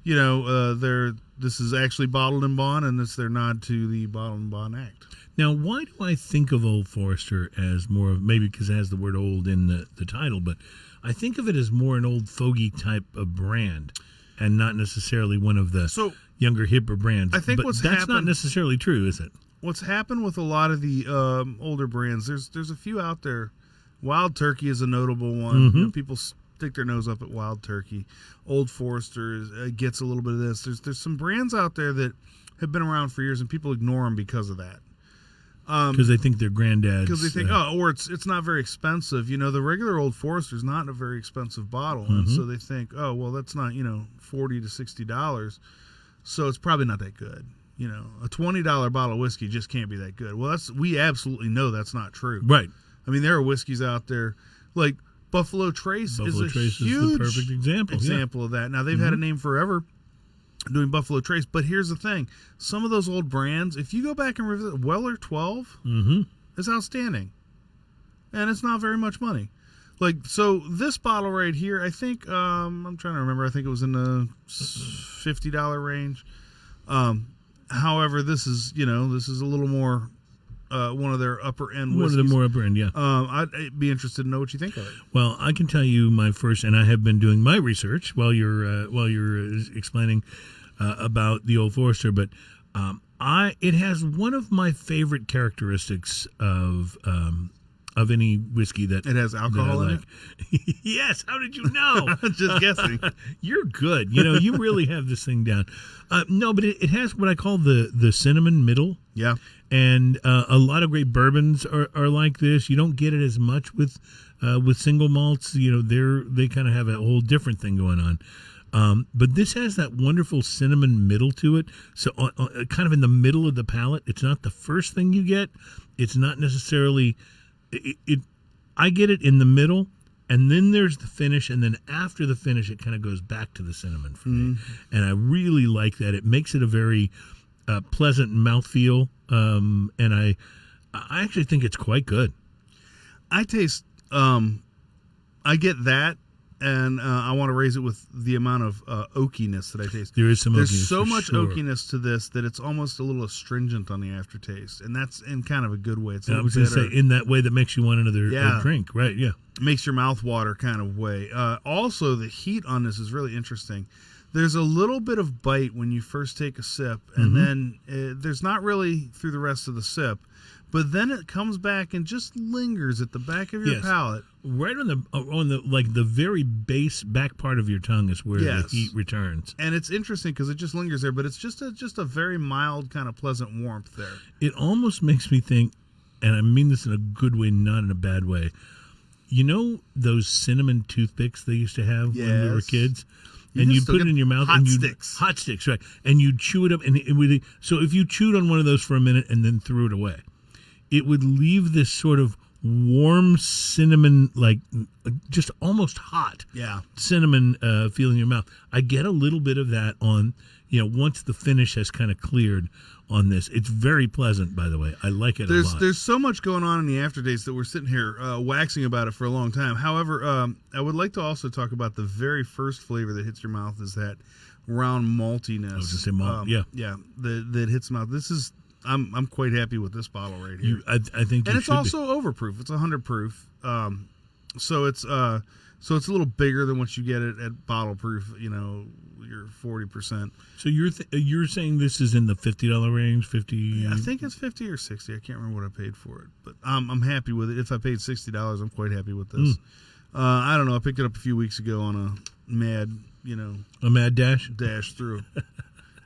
this is actually bottled and bond, and it's their nod to the Bottled and Bond Act. Now, why do I think of Old Forester as more of, maybe because it has the word old in the title, but I think of it as more an old fogey type of brand, and not necessarily one of the younger, hipper brands. I think but that's not necessarily true, is it? What's happened with a lot of the older brands, there's a few out there. Wild Turkey is a notable one. People stick their nose up at Wild Turkey. Old Forester gets a little bit of this. There's some brands out there that have been around for years, and people ignore them because of that. Because they think they're granddads. Because they think, or it's not very expensive. The regular Old Forester is not a very expensive bottle, and so they think, oh, well, that's not $40 to $60, so it's probably not that good. A $20 bottle of whiskey just can't be that good. Well, we absolutely know that's not true. Right. I mean, there are whiskeys out there like Buffalo Trace is a huge the perfect example of that. Now, they've had a name forever doing Buffalo Trace, but here's the thing. Some of those old brands, if you go back and revisit, Weller 12 is outstanding, and it's not very much money. Like, so this bottle right here, I think, I'm trying to remember, I think it was in the $50 range. However, this is a little more, one of their upper end whiskeys. One of the more upper end, yeah. I'd be interested to know what you think of it. Well, I can tell you my first, and I have been doing my research while you're explaining about the Old Forester, but it has one of my favorite characteristics of any whiskey that It has alcohol that I in like. It. Yes. How did you know? Just guessing. You're good. You really have this thing down. No, but it has what I call the cinnamon middle. Yeah. And a lot of great bourbons are like this. You don't get it as much with single malts. They kind of have a whole different thing going on. But this has that wonderful cinnamon middle to it. So kind of in the middle of the palate. It's not the first thing you get. It's not necessarily I get it in the middle, and then there's the finish, and then after the finish, it kind of goes back to the cinnamon for me. And I really like that. It makes it a very pleasant mouthfeel, and I actually think it's quite good. I taste, I get that, and I want to raise it with the amount of oakiness that I taste. There is some There's oakiness, so for much sure. oakiness to this that it's almost a little astringent on the aftertaste, and that's in kind of a good way. It's a And I little was going to bitter. say, in that way that makes you want another drink, right? Yeah. Makes your mouth water kind of way. Also, the heat on this is really interesting. There's a little bit of bite when you first take a sip, and then there's not really through the rest of the sip, but then it comes back and just lingers at the back of your Yes. palate. Right on the very base back part of your tongue is where the Yes. heat returns. And it's interesting because it just lingers there, but it's just a very mild kind of pleasant warmth there. It almost makes me think, and I mean this in a good way, not in a bad way. You know those cinnamon toothpicks they used to have when we were Yes. kids? You And can you'd still put it get in your mouth hot and you sticks. hot sticks, right? And you'd chew it up, and so if you chewed on one of those for a minute and then threw it away, it would leave this sort of warm cinnamon, like just almost hot cinnamon feel in your mouth. I get a little bit of that on, once the finish has kind of cleared on this. It's very pleasant, by the way. I like it a lot. There's so much going on in the aftertaste that we're sitting here waxing about it for a long time. However, I would like to also talk about the very first flavor that hits your mouth is that round maltiness. I was gonna say malt, yeah. That hits the mouth. This is I'm quite happy with this bottle right here. I think, and it's should also overproof. It's 100 proof. So it's a little bigger than what you get at bottle proof. Your 40%. So you're saying this is in the $50 range, 50? Yeah, I think it's 50 or 60. I can't remember what I paid for it, but I'm happy with it. If I paid $60, I'm quite happy with this. I don't know. I picked it up a few weeks ago on a mad dash through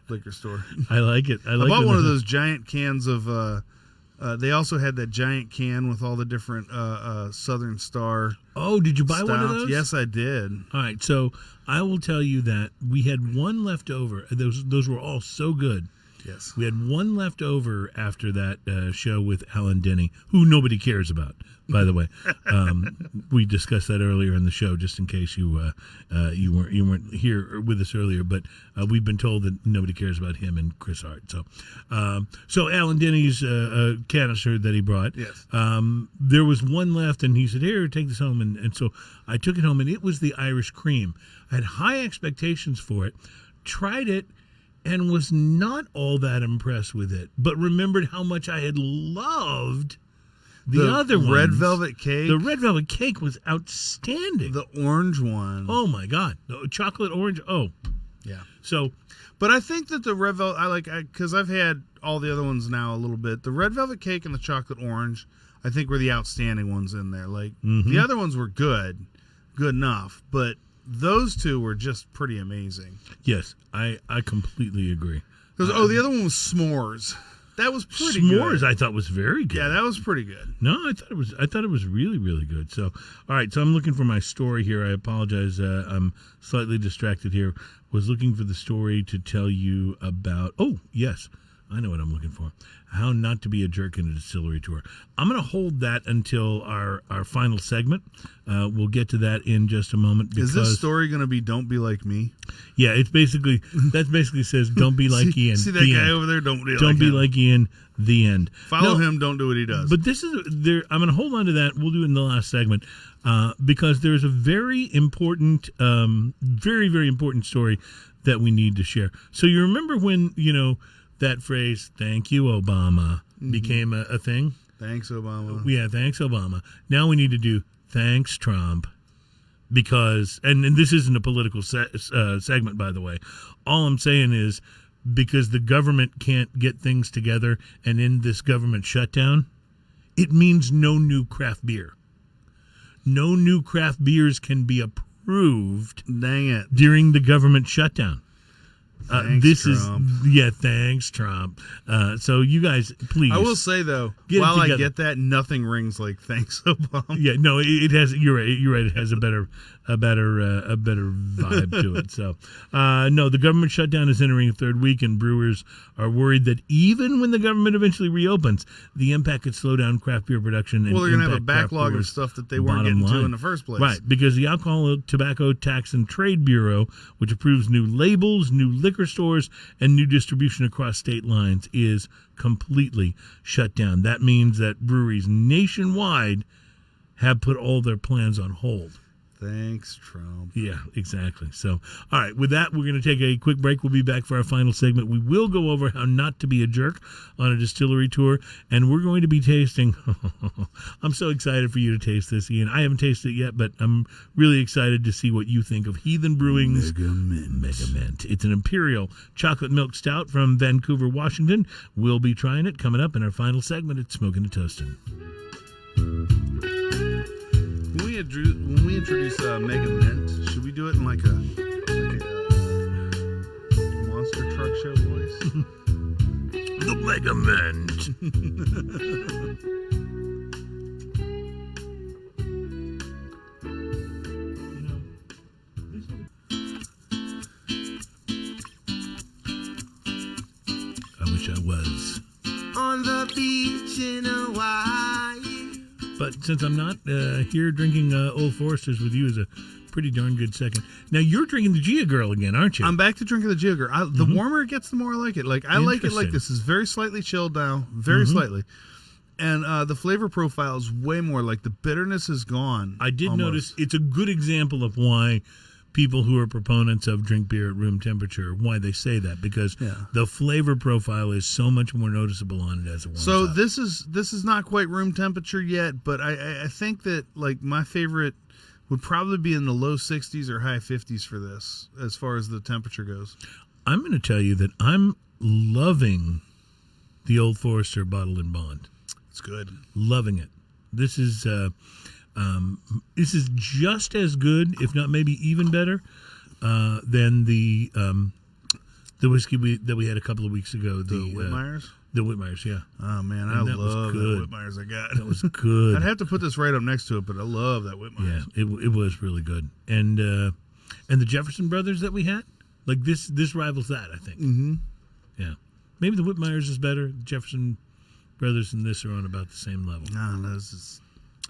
liquor store. I like it. I bought one of those giant cans of. They also had that giant can with all the different Southern Star. Oh, did you buy one of stouts. those? Yes, I did. All right, so I will tell you that we had one left over. Those were all so good. Yes. We had one left over after that show with Alan Denny, who nobody cares about, by the way. We discussed that earlier in the show, just in case you weren't here with us earlier. But we've been told that nobody cares about him and Chris Hart. So Alan Denny's canister that he brought. Yes. There was one left, and he said, "Here, take this home." And so I took it home, and it was the Irish Cream. I had high expectations for it. Tried it. And was not all that impressed with it, but remembered how much I had loved the other ones. Red Velvet Cake. The Red Velvet Cake was outstanding. The orange one. Oh my God, the chocolate orange. Oh, yeah. So, but I think that the Red Velvet, because I've had all the other ones now a little bit. The Red Velvet Cake and the chocolate orange, I think, were the outstanding ones in there. The other ones were good enough, but those two were just pretty amazing. Yes, I completely agree. The other one was s'mores. That was pretty S'mores, good. I thought was very good. Yeah, that was pretty good. No, I thought it was really, really good. So, all right. So I'm looking for my story here. I apologize. I'm slightly distracted here. Was looking for the story to tell you about. Oh, yes. I know what I'm looking for. How not to be a jerk in a distillery tour. I'm going to hold that until our final segment. We'll get to that in just a moment. Is this story going to be "Don't be like me"? Yeah, it's basically says don't be like Ian. See that the guy end. over there? Don't be like Ian. The end. Follow him. Don't do what he does. But this is there. I'm going to hold on to that. We'll do it in the last segment because there's a very important, very very important story that we need to share. So you remember when that phrase "Thank you, Obama" became a thing? Thanks, Obama. Yeah, thanks, Obama. Now we need to do thanks, Trump. Because, and this isn't a political segment, by the way. All I'm saying is because the government can't get things together and in this government shutdown, it means no new craft beer. No new craft beers can be approved. Dang it. During the government shutdown. Thanks, Trump. Thanks, Trump. So you guys, please. I will say though, while I get that, nothing rings like "Thanks, Obama." Yeah, no, it has. You're right. It has a better vibe to it. So, no, the government shutdown is entering a third week, and brewers are worried that even when the government eventually reopens, the impact could slow down craft beer production. Well, they're going to have a backlog of stuff that they weren't getting to in the first place, right? Because the Alcohol, Tobacco, Tax, and Trade Bureau, which approves new labels, new liquor stores, and new distribution across state lines, is completely shut down. That means that breweries nationwide have put all their plans on hold. Thanks, Trump. Yeah, exactly. So, all right, with that, we're going to take a quick break. We'll be back for our final segment. We will go over how not to be a jerk on a distillery tour, and we're going to be tasting. I'm so excited for you to taste this, Ian. I haven't tasted it yet, but I'm really excited to see what you think of Heathen Brewing's Mega Mint. It's an Imperial chocolate milk stout from Vancouver, Washington. We'll be trying it coming up in our final segment at Smoking and Toasting. When we introduce Mega Mint, should we do it in like a monster truck show voice? The Mega Mint. I wish I was on the beach in Hawaii. But since I'm not here drinking Old Foresters with you is a pretty darn good second. Now you're drinking the Gia Girl again, aren't you? I'm back to drinking the Gia Girl. The warmer it gets, the more I like it. Like I like it like this. It's very slightly chilled now, very slightly, and the flavor profile is way more. Like the bitterness is gone. I did almost. notice it's a good example of why people who are proponents of drink beer at room temperature, why they say that, because the flavor profile is so much more noticeable on it as it warms up. This is not quite room temperature yet, but I think that like my favorite would probably be in the low 60s or high 50s for this as far as the temperature goes. I'm going to tell you that I'm loving the Old Forester Bottle and Bond. It's good. Loving it. This is just as good, if not maybe even better, than the whiskey that we had a couple of weeks ago. The Whitmeyers? The Whitmeyers, yeah. Oh, man, I love the Whitmeyers I got. That was good. I'd have to put this right up next to it, but I love that Whitmeyers. Yeah, it was really good. And the Jefferson Brothers that we had, like this rivals that, I think. Mm-hmm. Yeah. Maybe the Whitmeyers is better. The Jefferson Brothers and this are on about the same level. No, this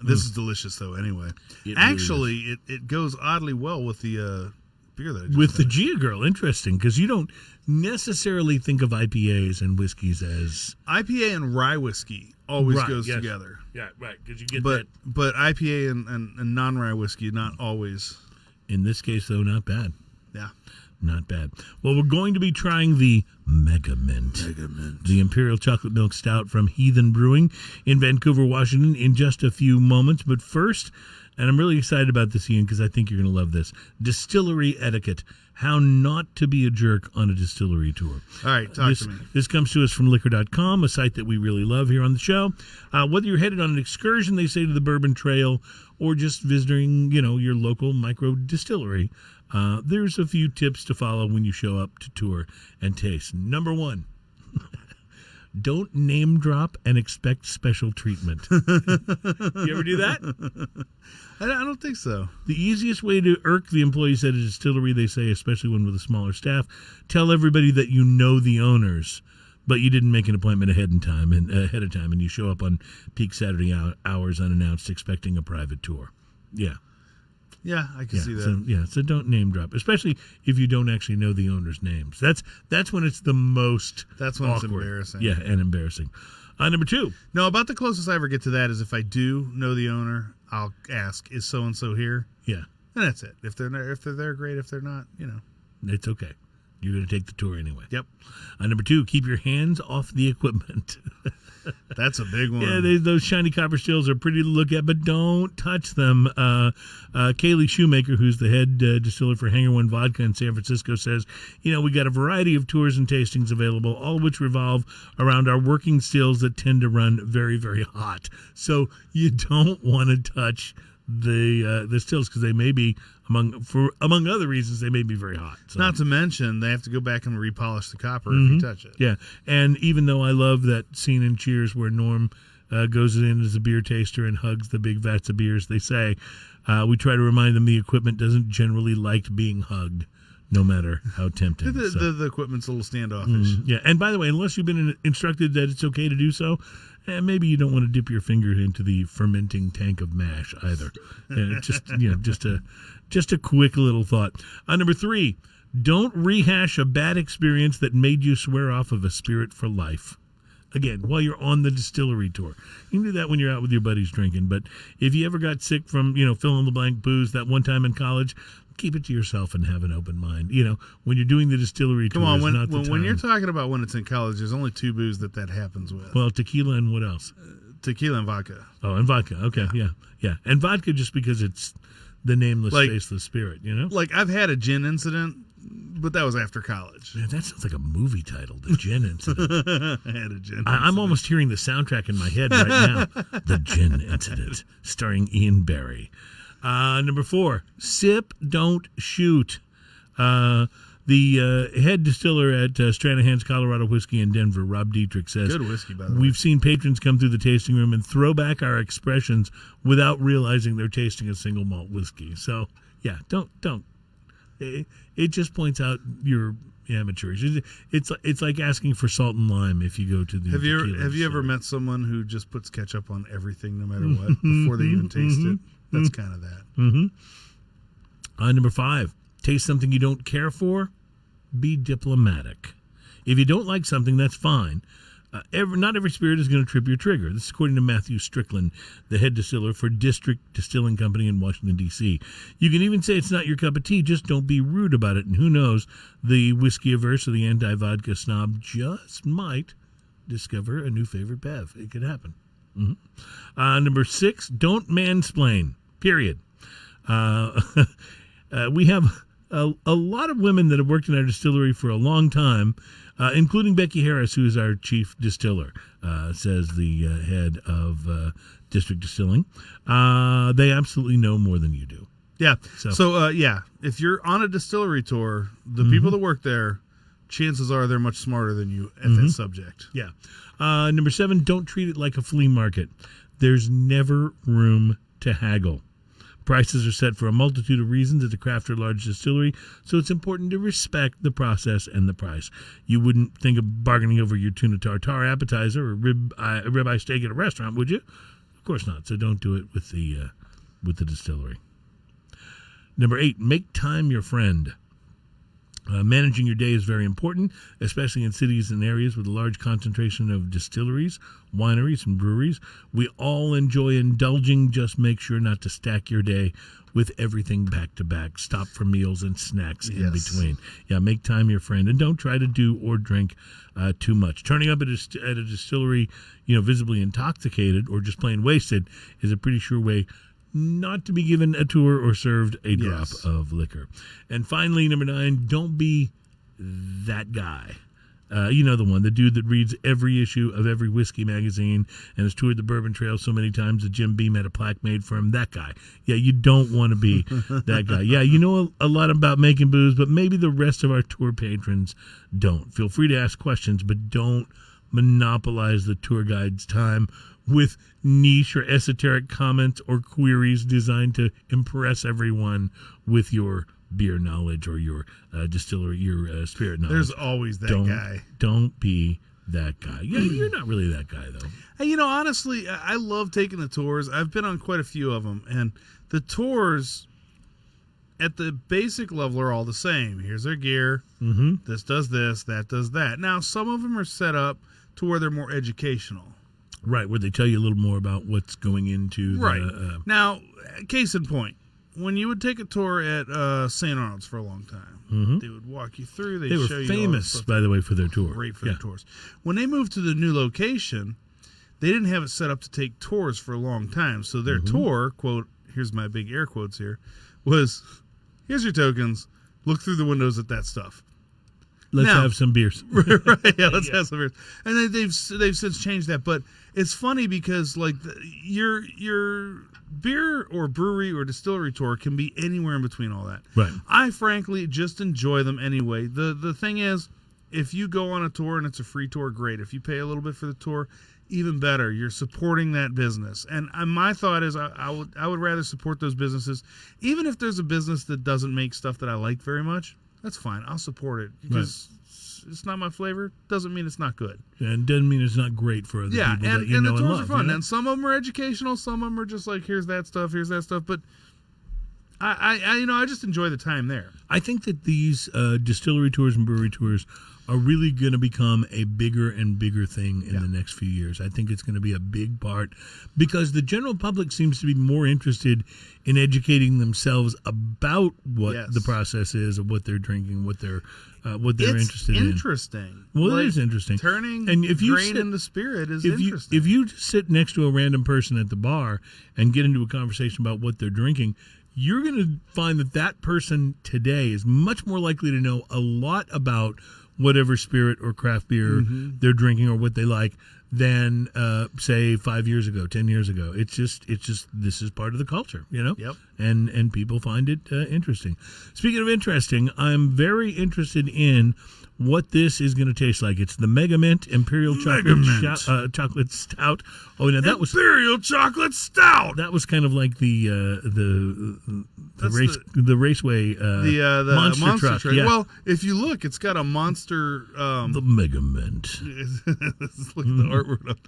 is delicious, though, anyway. Actually, it goes oddly well with the beer that I just with had. the Gia Girl. Interesting, because you don't necessarily think of IPAs and whiskeys as... IPA and rye whiskey always goes together. Yeah, right, because you get that. But IPA and non-rye whiskey, not always. In this case, though, not bad. Yeah. Not bad. Well, we're going to be trying the Mega Mint. The Imperial Chocolate Milk Stout from Heathen Brewing in Vancouver, Washington, in just a few moments. But first, and I'm really excited about this, Ian, because I think you're going to love this, distillery etiquette. How not to be a jerk on a distillery tour. All right, talk to me. This comes to us from liquor.com, a site that we really love here on the show. Whether you're headed on an excursion, they say, to the Bourbon Trail, or just visiting, your local micro distillery, there's a few tips to follow when you show up to tour and taste. Number one, don't name drop and expect special treatment. You ever do that? I don't think so. The easiest way to irk the employees at a distillery, they say, especially one with a smaller staff, tell everybody that you know the owners. but you didn't make an appointment ahead of time, and you show up on peak Saturday hours unannounced, expecting a private tour. Yeah. Yeah, I can see that. So don't name drop, especially if you don't actually know the owner's names. That's when it's the most. That's when awkward. It's embarrassing. Yeah, and embarrassing. Number 2. No, about the closest I ever get to that is if I do know the owner, I'll ask, "Is so and so here?" Yeah, and that's it. If they're there, great. If they're not, it's okay. You're going to take the tour anyway. Yep. Number 2, keep your hands off the equipment. That's a big one. Yeah, those shiny copper stills are pretty to look at, but don't touch them. Kaylee Shoemaker, who's the head distiller for Hangar One Vodka in San Francisco, says, we got a variety of tours and tastings available, all of which revolve around our working stills that tend to run very, very hot. So you don't want to touch the stills because they may be, among other reasons, they may be very hot. So. Not to mention, they have to go back and repolish the copper if you touch it. Yeah, and even though I love that scene in Cheers where Norm goes in as a beer taster and hugs the big vats of beers, they say, we try to remind them the equipment doesn't generally like being hugged, no matter how tempting. The equipment's a little standoffish. Yeah, and by the way, unless you've been instructed that it's okay to do so, maybe you don't want to dip your finger into the fermenting tank of mash either. Just a quick little thought. Number 3, don't rehash a bad experience that made you swear off of a spirit for life. Again, while you're on the distillery tour. You can do that when you're out with your buddies drinking, but if you ever got sick from, fill in the blank booze that one time in college, keep it to yourself and have an open mind. When you're doing the distillery tour, when you're talking about when it's in college, there's only 2 booze that happens with. Well, tequila and what else? Tequila and vodka. Oh, and vodka. Okay, yeah. And vodka just because it's the nameless, faceless spirit, Like, I've had a gin incident, but that was after college. Man, that sounds like a movie title, The Gin Incident. I had a gin incident. I'm almost hearing the soundtrack in my head right now. The Gin Incident, starring Ian Barry. Number 4, sip, don't shoot. The head distiller at Stranahan's Colorado Whiskey in Denver, Rob Dietrich, says, good whiskey, by the way. We've seen patrons come through the tasting room and throw back our expressions without realizing they're tasting a single malt whiskey. So, yeah, don't. It just points out your amateurs. It's like asking for salt and lime if you go to the Have you ever met someone who just puts ketchup on everything no matter what before they even taste it? That's kind of that. Number 5, taste something you don't care for. Be diplomatic. If you don't like something, that's fine. Not every spirit is going to trip your trigger. This is according to Matthew Strickland, the head distiller for District Distilling Company in Washington, D.C. You can even say it's not your cup of tea. Just don't be rude about it. And who knows, the whiskey averse or the anti-vodka snob just might discover a new favorite bev. It could happen. Number 6, don't mansplain. Period. We have a lot of women that have worked in our distillery for a long time, including Becky Harris, who is our chief distiller, says the head of District Distilling. They absolutely know more than you do. Yeah. So if you're on a distillery tour, the people that work there, chances are they're much smarter than you at that subject. Yeah. Number 7, don't treat it like a flea market. There's never room to haggle. Prices are set for a multitude of reasons at a craft or large distillery, so it's important to respect the process and the price. You wouldn't think of bargaining over your tuna tartare appetizer or ribeye steak at a restaurant, would you? Of course not. So don't do it with the distillery. Number 8, make time your friend. Managing your day is very important, especially in cities and areas with a large concentration of distilleries, wineries, and breweries. We all enjoy indulging. Just make sure not to stack your day with everything back to back. Stop for meals and snacks in between. Yeah, make time your friend, and don't try to do or drink too much. Turning up at a distillery, visibly intoxicated or just plain wasted is a pretty sure way not to be given a tour or served a drop of liquor. And finally, number 9, don't be that guy. The dude that reads every issue of every whiskey magazine and has toured the Bourbon Trail so many times that Jim Beam had a plaque made for him. That guy. Yeah, you don't want to be that guy. Yeah, you know a lot about making booze, but maybe the rest of our tour patrons don't. Feel free to ask questions, but don't monopolize the tour guide's time with niche or esoteric comments or queries designed to impress everyone with your beer knowledge or your distillery, your spirit knowledge. There's always that guy. Don't be that guy. Yeah, you're not really that guy though. Hey, honestly, I love taking the tours. I've been on quite a few of them, and the tours at the basic level are all the same. Here's their gear. Mm-hmm. This does this, that does that. Now, some of them are set up to where they're more educational. Right, where they tell you a little more about what's going into Right. the, Now, case in point, when you would take a tour at St. Arnold's for a long time, Mhm. they would walk you through. they were show you all famous, this stuff. by the way, for their tour. Great for Yeah. the tours. When they moved to the new location, they didn't have it set up to take tours for a long time. So their Mm-hmm. tour, quote, here's my big air quotes here, was, here's your tokens, look through the windows at that stuff. Let's Now- have some beers. Right, yeah, let's have some beers. And then they've since changed that. But it's funny because, like, your beer or brewery or distillery tour can be anywhere in between all that. Right. I frankly just enjoy them anyway. The thing is, if you go on a tour and it's a free tour, great. If you pay a little bit for the tour, even better. You're supporting that business. And my thought is I would rather support those businesses. Even if there's a business that doesn't make stuff that I like very much, that's fine. I'll support it because it's not my flavor. Doesn't mean it's not good. And doesn't mean it's not great for other Yeah, people and that you know the and tours love. are fun. you know? And some of them are educational. Some of them are just like, here's that stuff, here's that stuff. But I just enjoy the time there. I think that these distillery tours and brewery tours are really going to become a bigger and bigger thing in the next few years. I think it's going to be a big part because the general public seems to be more interested in educating themselves about what the process is of what they're drinking, what they're interested in. Interesting. Well, Like, it is interesting. Turning and if you grain sit, into spirit is if interesting. if you sit next to a random person at the bar and get into a conversation about what they're drinking, you're going to find that person today is much more likely to know a lot about whatever spirit or craft beer they're drinking or what they like than say 5 years ago, 10 years ago. It's just this is part of the culture, you know? Yep. And people find it interesting. Speaking of interesting, I'm very interested in what this is going to taste like. It's the Mega Mint Imperial Chocolate Stout. Oh, now that was Imperial Chocolate Stout. that was kind of like the raceway The monster truck. Yeah. Well, if you look, it's got a monster. The Mega Mint. Look at the artwork up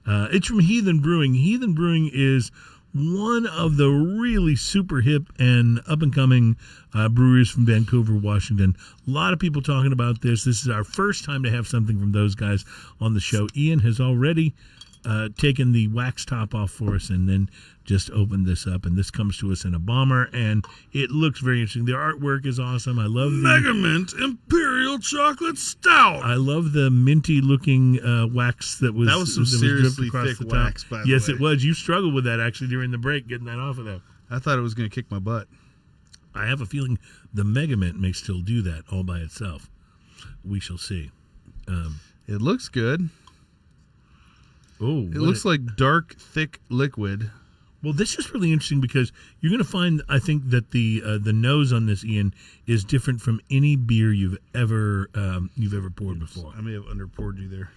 there. It's from Heathen Brewing. Heathen Brewing is one of the really super hip and up-and-coming breweries from Vancouver, Washington. A lot of people talking about this. This is our first time to have something from those guys on the show. Ian has already taken the wax top off for us and then just opened this up. And this comes to us in a bomber, and it looks very interesting. The artwork is awesome. I love the Mega Mint Imperial Chocolate Stout. I love the minty-looking wax that was That was some dripped seriously across thick the top. wax, by the Yes, way. it was. You struggled with that actually during the break, getting that off of there. I thought it was going to kick my butt. I have a feeling the Mega Mint may still do that all by itself. We shall see. It looks good. Oh, It looks like dark, thick liquid. well. This is really interesting because you're going to find, I think, that the nose on this, Ian, is different from any beer you've ever poured before. I may have underpoured you there,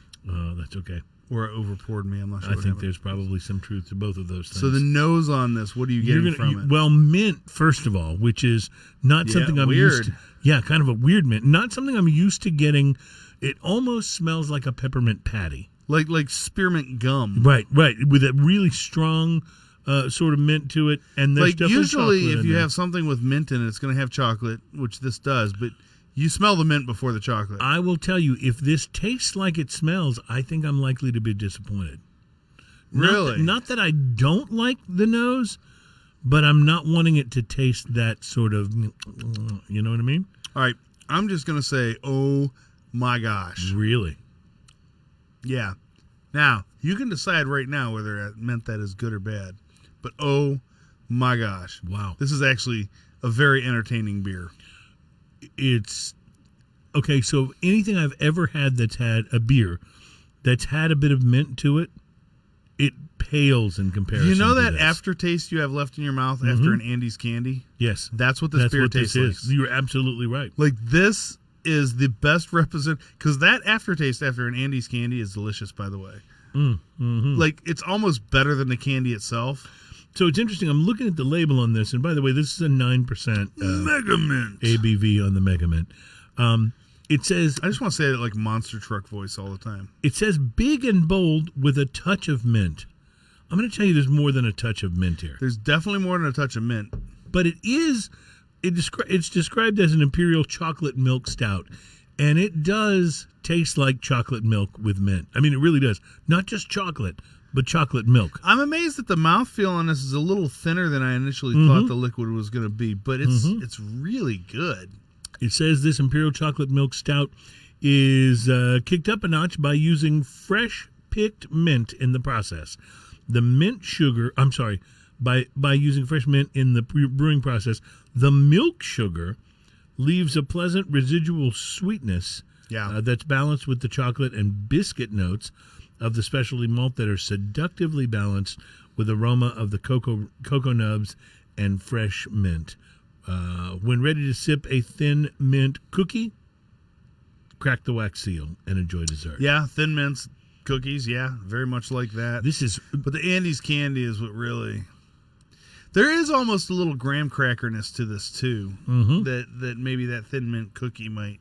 That's okay. or overpoured me. I'm not sure. I what think happened. there's probably some truth to both of those things. So the nose on this, what are you getting from it? Well, mint, first of all, which is not Yeah, something I'm weird. used to. Yeah, kind of a weird mint. Not something I'm used to getting. It almost smells like a peppermint patty. Like spearmint gum. Right, with a really strong sort of mint to it. And there's Like definitely usually, chocolate if in you there. have something with mint in it, it's going to have chocolate, which this does. But you smell the mint before the chocolate. I will tell you, if this tastes like it smells, I think I'm likely to be disappointed. Really? Not that I don't like the nose, but I'm not wanting it to taste that sort of, you know what I mean? All right, I'm just going to say, oh my gosh. Really? Yeah. Now, you can decide right now whether it meant that is good or bad. But oh my gosh. Wow. This is actually a very entertaining beer. It's okay. So anything I've ever had that's had a beer that's had a bit of mint to it, it pales in comparison. You know to that this. aftertaste you have left in your mouth after an Andes candy? Yes, That's what this that's beer what tastes this is. like. You're absolutely right. Like, this is the best represent, because that aftertaste after an Andes candy is delicious, by the way. Like, it's almost better than the candy itself. So it's interesting. I'm looking at the label on this, and by the way, this is a 9% Mega Mint. ABV on the Mega Mint. It says, I just want to say it like monster truck voice all the time. it says big and bold with a touch of mint. I'm going to tell you there's more than a touch of mint here. There's definitely more than a touch of mint. But it's described as an Imperial chocolate milk stout. And it does taste like chocolate milk with mint. I mean, it really does. Not just chocolate, but chocolate milk. I'm amazed that the mouthfeel on this is a little thinner than I initially thought the liquid was going to be, but it's really good. It says this Imperial chocolate milk stout is kicked up a notch by using fresh picked mint in the process. The mint sugar, by using fresh mint in the brewing process, the milk sugar leaves a pleasant residual sweetness that's balanced with the chocolate and biscuit notes of the specialty malt that are seductively balanced with aroma of the cocoa nubs and fresh mint. When ready to sip a thin mint cookie, crack the wax seal and enjoy dessert. Yeah, thin mints, cookies, very much like that. But the Andes candy is what really... There is almost a little graham crackerness to this too, that maybe that thin mint cookie might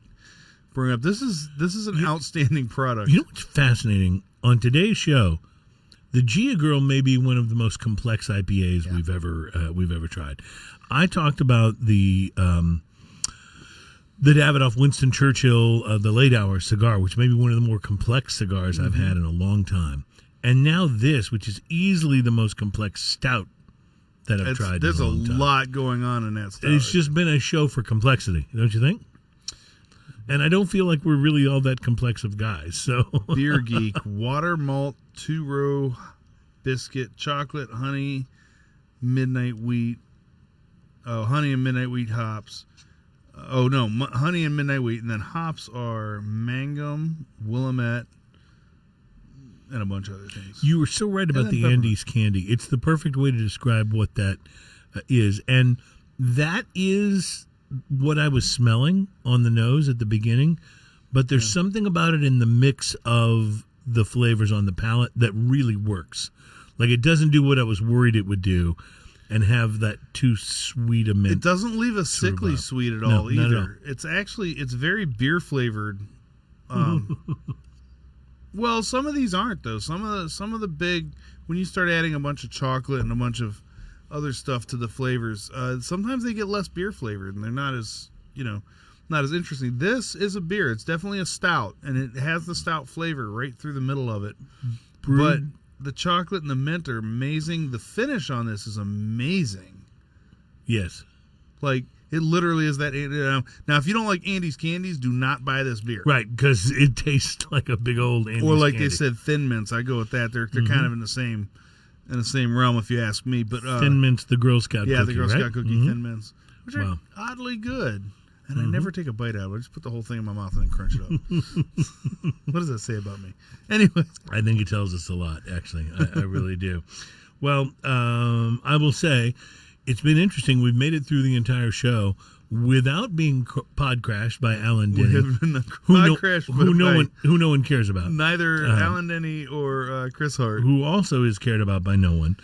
bring up. This is an outstanding product. You know what's fascinating? On today's show, the Gia Girl may be one of the most complex IPAs we've ever tried. I talked about the Davidoff Winston Churchill, the Late Hour cigar, which may be one of the more complex cigars I've had in a long time. And now this, which is easily the most complex stout that I've tried. There's in a long time. lot going on in that stout. It's just been a show for complexity, don't you think? And I don't feel like we're really all that complex of guys. So Beer Geek, water, malt, 2-row biscuit, chocolate, honey, midnight wheat. Oh, honey and midnight wheat hops. Honey and midnight wheat, and then hops are mangum, willamette, and a bunch of other things. You were so right about the Andes candy. It's the perfect way to describe what that is. And that is what I was smelling on the nose at the beginning. But there's something about it in the mix of the flavors on the palate that really works. Like, it doesn't do what I was worried it would do and have that too sweet a mint. It doesn't leave a sickly sweet at all either. Not at all. It's very beer flavored. Well, some of these aren't though. Some of the big, when you start adding a bunch of chocolate and a bunch of other stuff to the flavors, sometimes they get less beer flavored and they're not as interesting. This is a beer. It's definitely a stout, and it has the stout flavor right through the middle of it. But the chocolate and the mint are amazing. The finish on this is amazing. Yes. Like, it literally is that. Now, if you don't like Andes candies, do not buy this beer. Right, because it tastes like a big old Andes Or like candy. they said, thin mints. I go with that. They're kind of in the same realm, if you ask me. But Thin Mints, the Girl Scout cookie, the Girl Scout cookie thin mints, which are Wow. oddly good. And I never take a bite out of it. I just put the whole thing in my mouth and then crunch it up. What does that say about me? Anyway. I think it tells us a lot, actually. I really do. Well, I will say it's been interesting. We've made it through the entire show without being pod crashed by Alan Denny, who no one cares about. Neither Alan Denny or Chris Hart, who also is cared about by no one.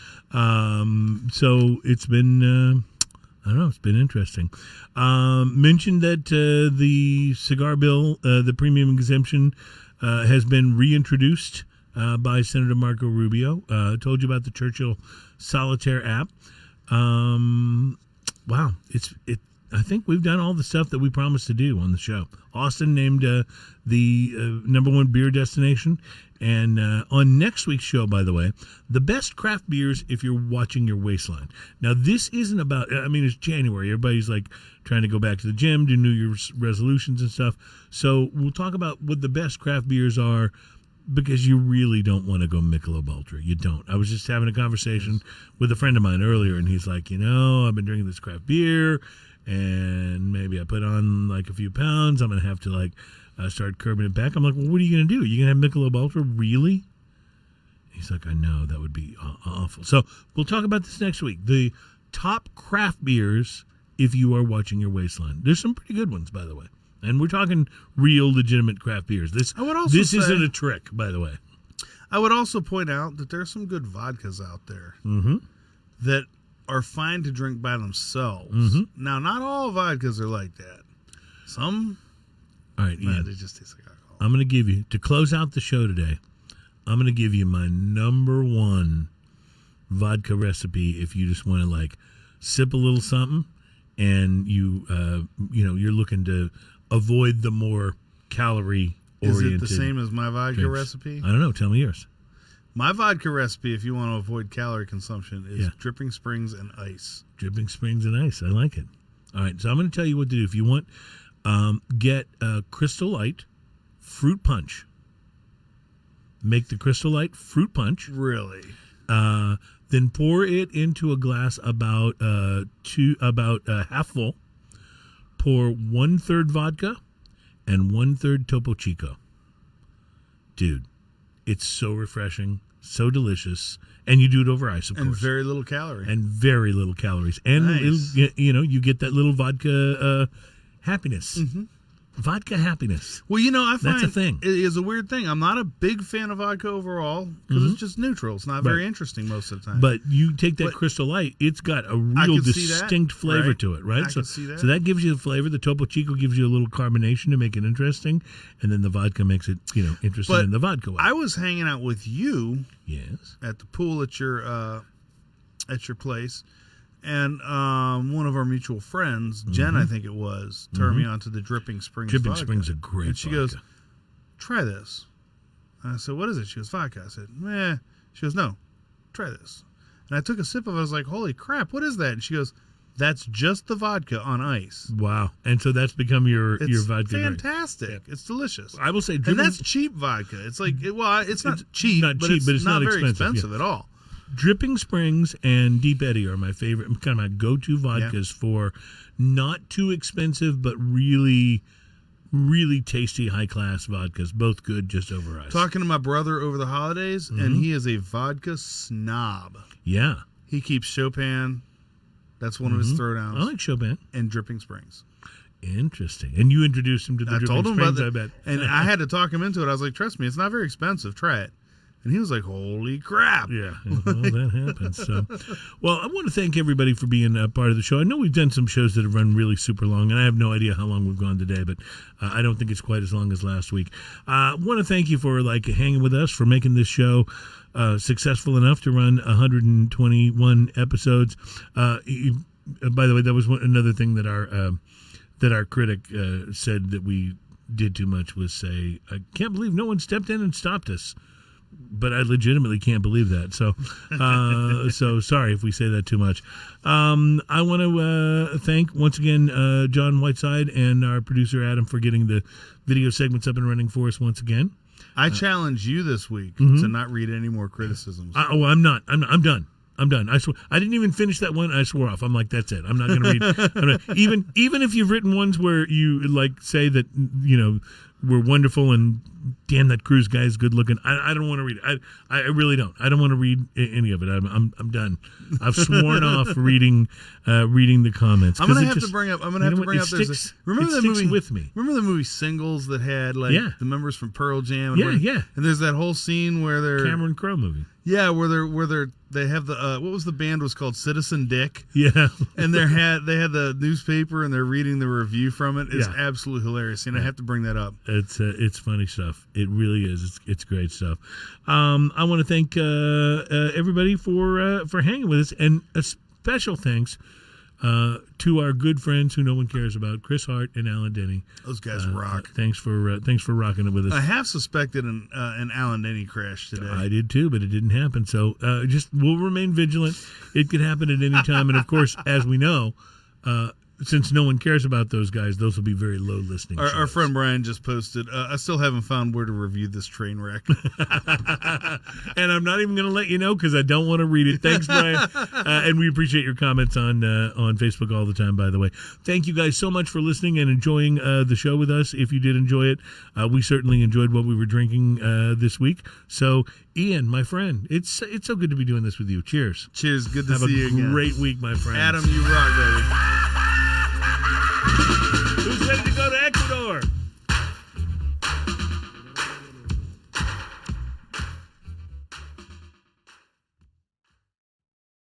So it's been. I don't know. It's been interesting. Mentioned that the cigar bill, the premium exemption, has been reintroduced by Senator Marco Rubio. Told you about the Churchill Solitaire app. Wow, I think we've done all the stuff that we promised to do on the show. Austin named the number one beer destination. And on next week's show, by the way, the best craft beers if you're watching your waistline. Now, this isn't about, it's January. Everybody's like trying to go back to the gym, do New Year's resolutions and stuff. So we'll talk about what the best craft beers are, because you really don't want to go Michelob Ultra. You don't. I was just having a conversation with a friend of mine earlier, and he's like, I've been drinking this craft beer, and maybe I put on like a few pounds. I'm going to have to start curbing it back. I'm like, well, what are you going to do? Are you going to have Michelob Ultra? Really? He's like, I know, that would be awful. So we'll talk about this next week. The top craft beers if you are watching your waistline. There's some pretty good ones, by the way. And we're talking real, legitimate craft beers. This isn't a trick, by the way. I would also point out that there's some good vodkas out there that are fine to drink by themselves. Now, not all vodkas are like that. Some All right, Nah, Ian. they just taste like alcohol. I'm going to give you, to close out the show today, I'm going to give you my number one vodka recipe if you just want to like sip a little something and you're looking to avoid the more calorie oriented. Is it the same as my vodka drinks. recipe? I don't know. Tell me yours. My vodka recipe, if you want to avoid calorie consumption, is dripping springs and ice. Dripping springs and ice. I like it. All right, so I'm going to tell you what to do. If you want, get Crystal Light fruit punch. Make the Crystal Light fruit punch. Really? Then pour it into a glass about half full. Pour 1/3 vodka and 1/3 Topo Chico. Dude, it's so refreshing, so delicious, and you do it over ice, of And course. very little calorie. And very little calories. And Nice. you get that little vodka happiness. Mm-hmm. Vodka happiness. Well, I find That's a thing. it is a weird thing. I'm not a big fan of vodka overall because it's just neutral. It's not very interesting most of the time. But you take that But- Crystal Light, it's got a I real can see that, distinct flavor right? to it, right? I can see that. So that gives you the flavor. The Topo Chico gives you a little carbonation to make it interesting, and then the vodka makes it, interesting But in the vodka way. I was hanging out with you Yes. at the pool at your place, and one of our mutual friends, Jen, I think it was, turned me on to the Dripping Springs Dripping vodka. Springs is a great And she vodka. goes, try this. And I said, what is it? She goes, vodka. I said, meh. She goes, no, try this. And I took a sip of it. I was like, holy crap, what is that? And she goes, that's just the vodka on ice. Wow. And so that's become your vodka drink. Fantastic. It's delicious. I will say And dripping, that's cheap vodka. It's like, it's not cheap, not but cheap, it's but it's not not very expensive, expensive at all. Dripping Springs and Deep Eddy are my favorite, kind of my go-to vodkas for not too expensive, but really, really tasty, high-class vodkas. Both good, just over ice. Talking to my brother over the holidays, and he is a vodka snob. Yeah. He keeps Chopin. That's one of his throwdowns. I like Chopin. And Dripping Springs. Interesting. And you introduced him to the I Dripping told him about Springs, that. I bet. And I had to talk him into it. I was like, trust me, it's not very expensive. Try it. And he was like, holy crap. Yeah, well, that happens. So, well, I want to thank everybody for being a part of the show. I know we've done some shows that have run really super long, and I have no idea how long we've gone today, but I don't think it's quite as long as last week. I want to thank you for hanging with us, for making this show successful enough to run 121 episodes. By the way, that was another thing that our critic said that we did too much was say, I can't believe no one stepped in and stopped us. But I legitimately can't believe that. So, so sorry if we say that too much. I want to thank once again John Whiteside and our producer Adam for getting the video segments up and running for us once again. I challenge you this week to not read any more criticisms. I'm not. I'm done. I'm done. I swear. I didn't even finish that one. I swore off. I'm like, that's it. I'm not going to read. Even if you've written ones where you say that we're wonderful and damn that Cruz guy is good looking. I don't want to read it. I really don't. I don't want to read any of it. I'm done. I've sworn off reading the comments. I'm gonna have to bring up. Sticks, remember it the sticks movie with me. Remember the movie Singles that had the members from Pearl Jam? And Yeah. And there's that whole scene where they're Cameron Crowe movie. Yeah, where they have the what was the band was called Citizen Dick. Yeah. And they had the newspaper and they're reading the review from it. It's absolutely hilarious. And I have to bring that up. It's funny stuff. It really is. It's great stuff. I want to thank everybody for hanging with us, and a special thanks to our good friends who no one cares about, Chris Hart and Alan Denny. Those guys rock. Thanks for rocking it with us. I have suspected an Alan Denny crash today. I did too, but it didn't happen. So we'll remain vigilant. It could happen at any time, and of course, as we know, since no one cares about those guys, those will be very low listening. Our friend Brian just posted, I still haven't found where to review this train wreck. And I'm not even going to let you know because I don't want to read it. Thanks, Brian. And we appreciate your comments on Facebook all the time, by the way. Thank you guys so much for listening and enjoying the show with us. If you did enjoy it, we certainly enjoyed what we were drinking this week. So, Ian, my friend, it's so good to be doing this with you. Cheers. Cheers. Good to Have see you again. Have a great week, my friend. Adam, you rock, baby. Who's ready to go to